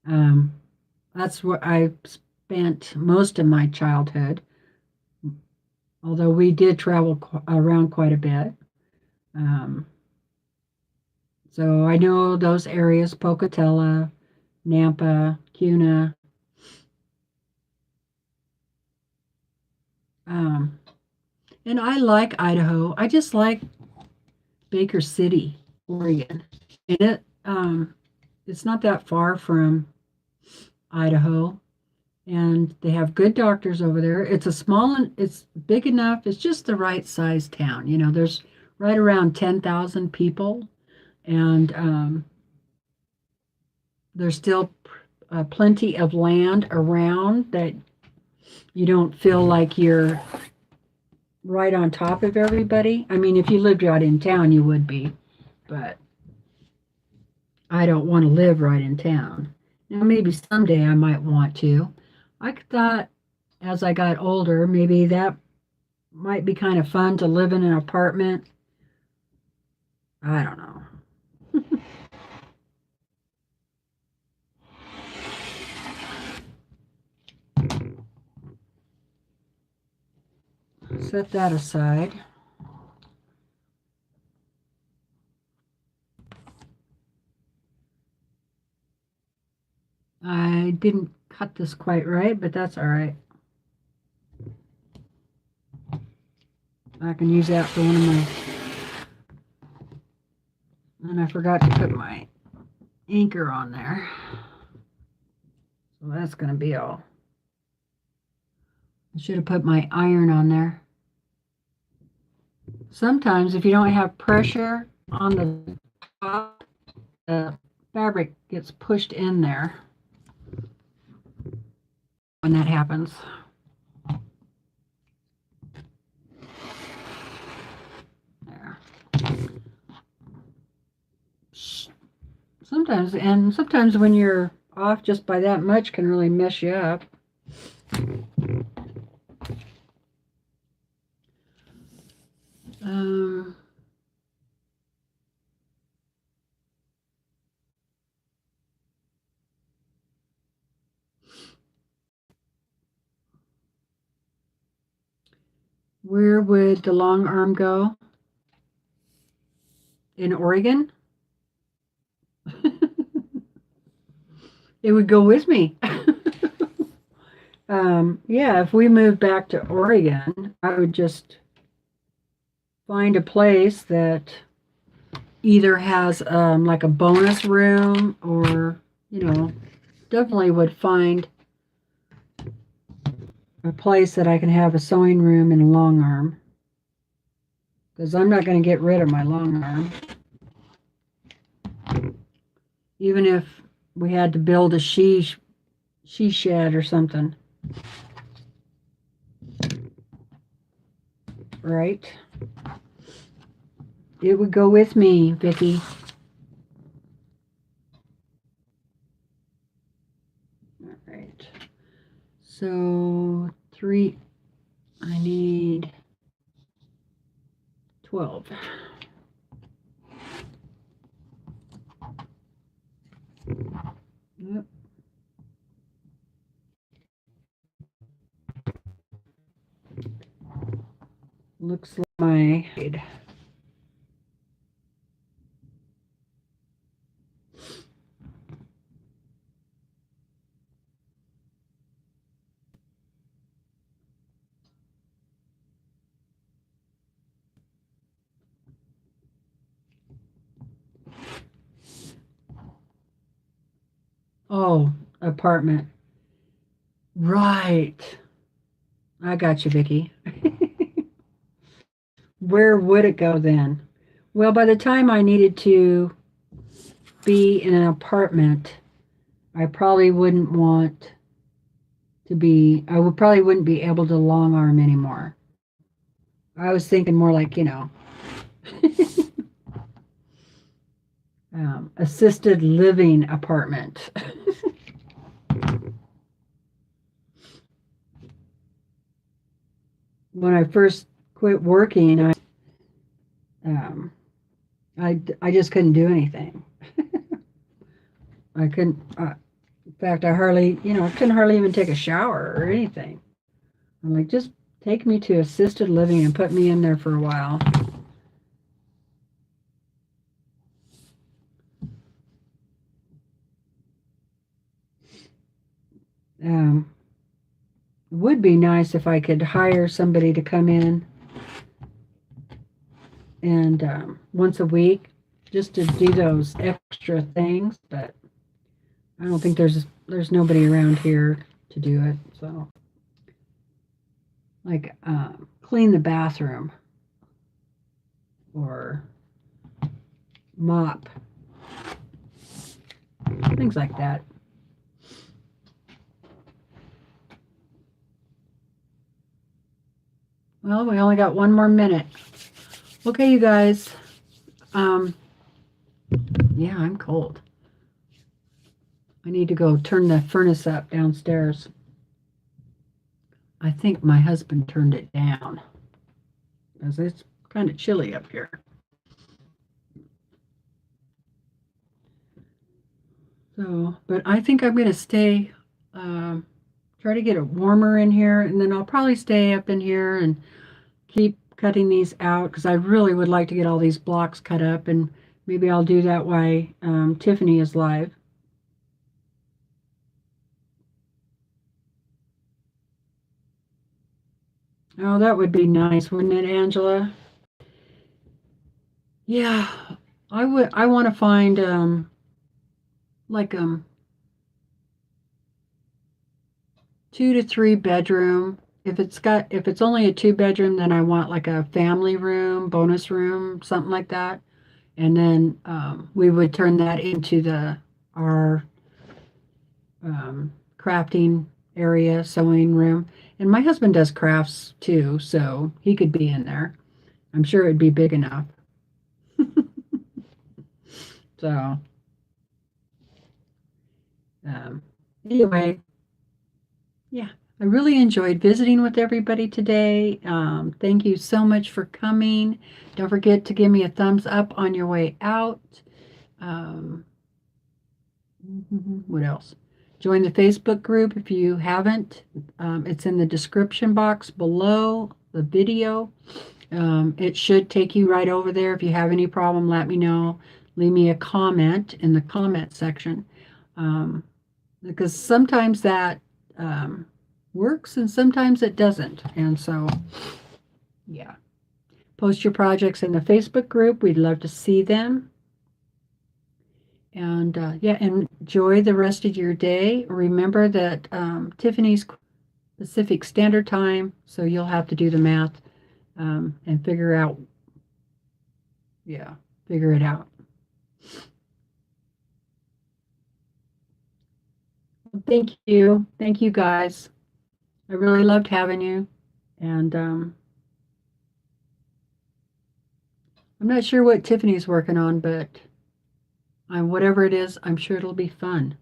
Um, that's where I spent most of my childhood, although we did travel around quite a bit. Um, so I know those areas, Pocatello, Nampa, Cuna. Um, and I like Idaho. I just like Baker City, Oregon. And it's not that far from Idaho. And they have good doctors over there. It's a small and it's big enough. It's just the right size town. There's right around 10,000 people, and there's still plenty of land around that you don't feel like you're right on top of everybody. I mean, if you lived out in town, you would be, but I don't want to live right in town. Now, maybe someday I might want to. I thought as I got older, maybe that might be kind of fun to live in an apartment. I don't know. Set that aside. I didn't cut this quite right, but that's all right. I can use that for one of my... And I forgot to put my anchor on there. So that's going to be all. I should have put my iron on there. Sometimes if you don't have pressure on the top, the fabric gets pushed in there when that happens. There. Sometimes when you're off just by that much can really mess you up. Where would the long arm go? In Oregon? It would go with me. Yeah, if we moved back to Oregon, I would just find a place that either has like a bonus room or, definitely would find a place that I can have a sewing room and a long arm. Because I'm not going to get rid of my long arm. Even if we had to build a she shed or something. Right? It would go with me, Vicki. All right. 3. I need 12. Yep. Looks like my apartment. Right. I got you, Vicki. Where would it go then? Well, by the time I needed to be in an apartment, I probably wouldn't want to be, I would probably wouldn't be able to long arm anymore. I was thinking more like, assisted living apartment. When I first quit working, I just couldn't do anything. I couldn't. In fact, I hardly, I couldn't hardly even take a shower or anything. I'm like, just take me to assisted living and put me in there for a while. It would be nice if I could hire somebody to come in and once a week just to do those extra things, but I don't think there's nobody around here to do it. So, like, clean the bathroom or mop, things like that. Well, we only got 1 more minute. Okay, you guys. Yeah, I'm cold. I need to go turn the furnace up downstairs. I think my husband turned it down because it's kind of chilly up here. So, but I think I'm going to stay, try to get it warmer in here, and then I'll probably stay up in here and keep cutting these out because I really would like to get all these blocks cut up, and maybe I'll do that while Tiffany is live. Oh, that would be nice, wouldn't it, Angela? Yeah, I would. I want to find like 2 to 3 bedroom. If it's only a 2 bedroom, then I want like a family room, bonus room, something like that. And then we would turn that into our crafting area, sewing room. And my husband does crafts too, so he could be in there. I'm sure it'd be big enough. So anyway, yeah, I really enjoyed visiting with everybody today. Thank you so much for coming. Don't forget to give me a thumbs up on your way out. Um, what else? Join the Facebook group if you haven't. It's in the description box below the video. It should take you right over there. If you have any problem, let me know. Leave me a comment in the comment section. Because sometimes that works and sometimes it doesn't. And so, yeah. Post your projects in the Facebook group. We'd love to see them. And yeah, enjoy the rest of your day. Remember that Tiffany's Pacific Standard Time, so you'll have to do the math and figure out, yeah, figure it out. Thank you. Thank you, guys. I really loved having you. And I'm not sure what Tiffany's working on, but whatever it is, I'm sure it'll be fun.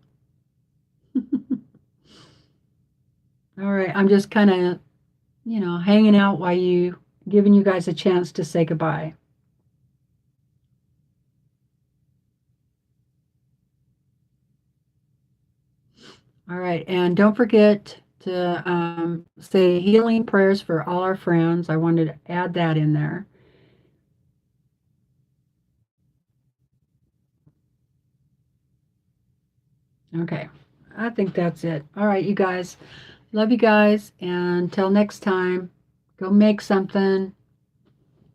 All right, I'm just kind of hanging out while giving you guys a chance to say goodbye. All right, and don't forget to say healing prayers for all our friends. I wanted to add that in there. Okay, I think that's it. All right, you guys. Love you guys, and until next time, go make something.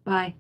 Bye.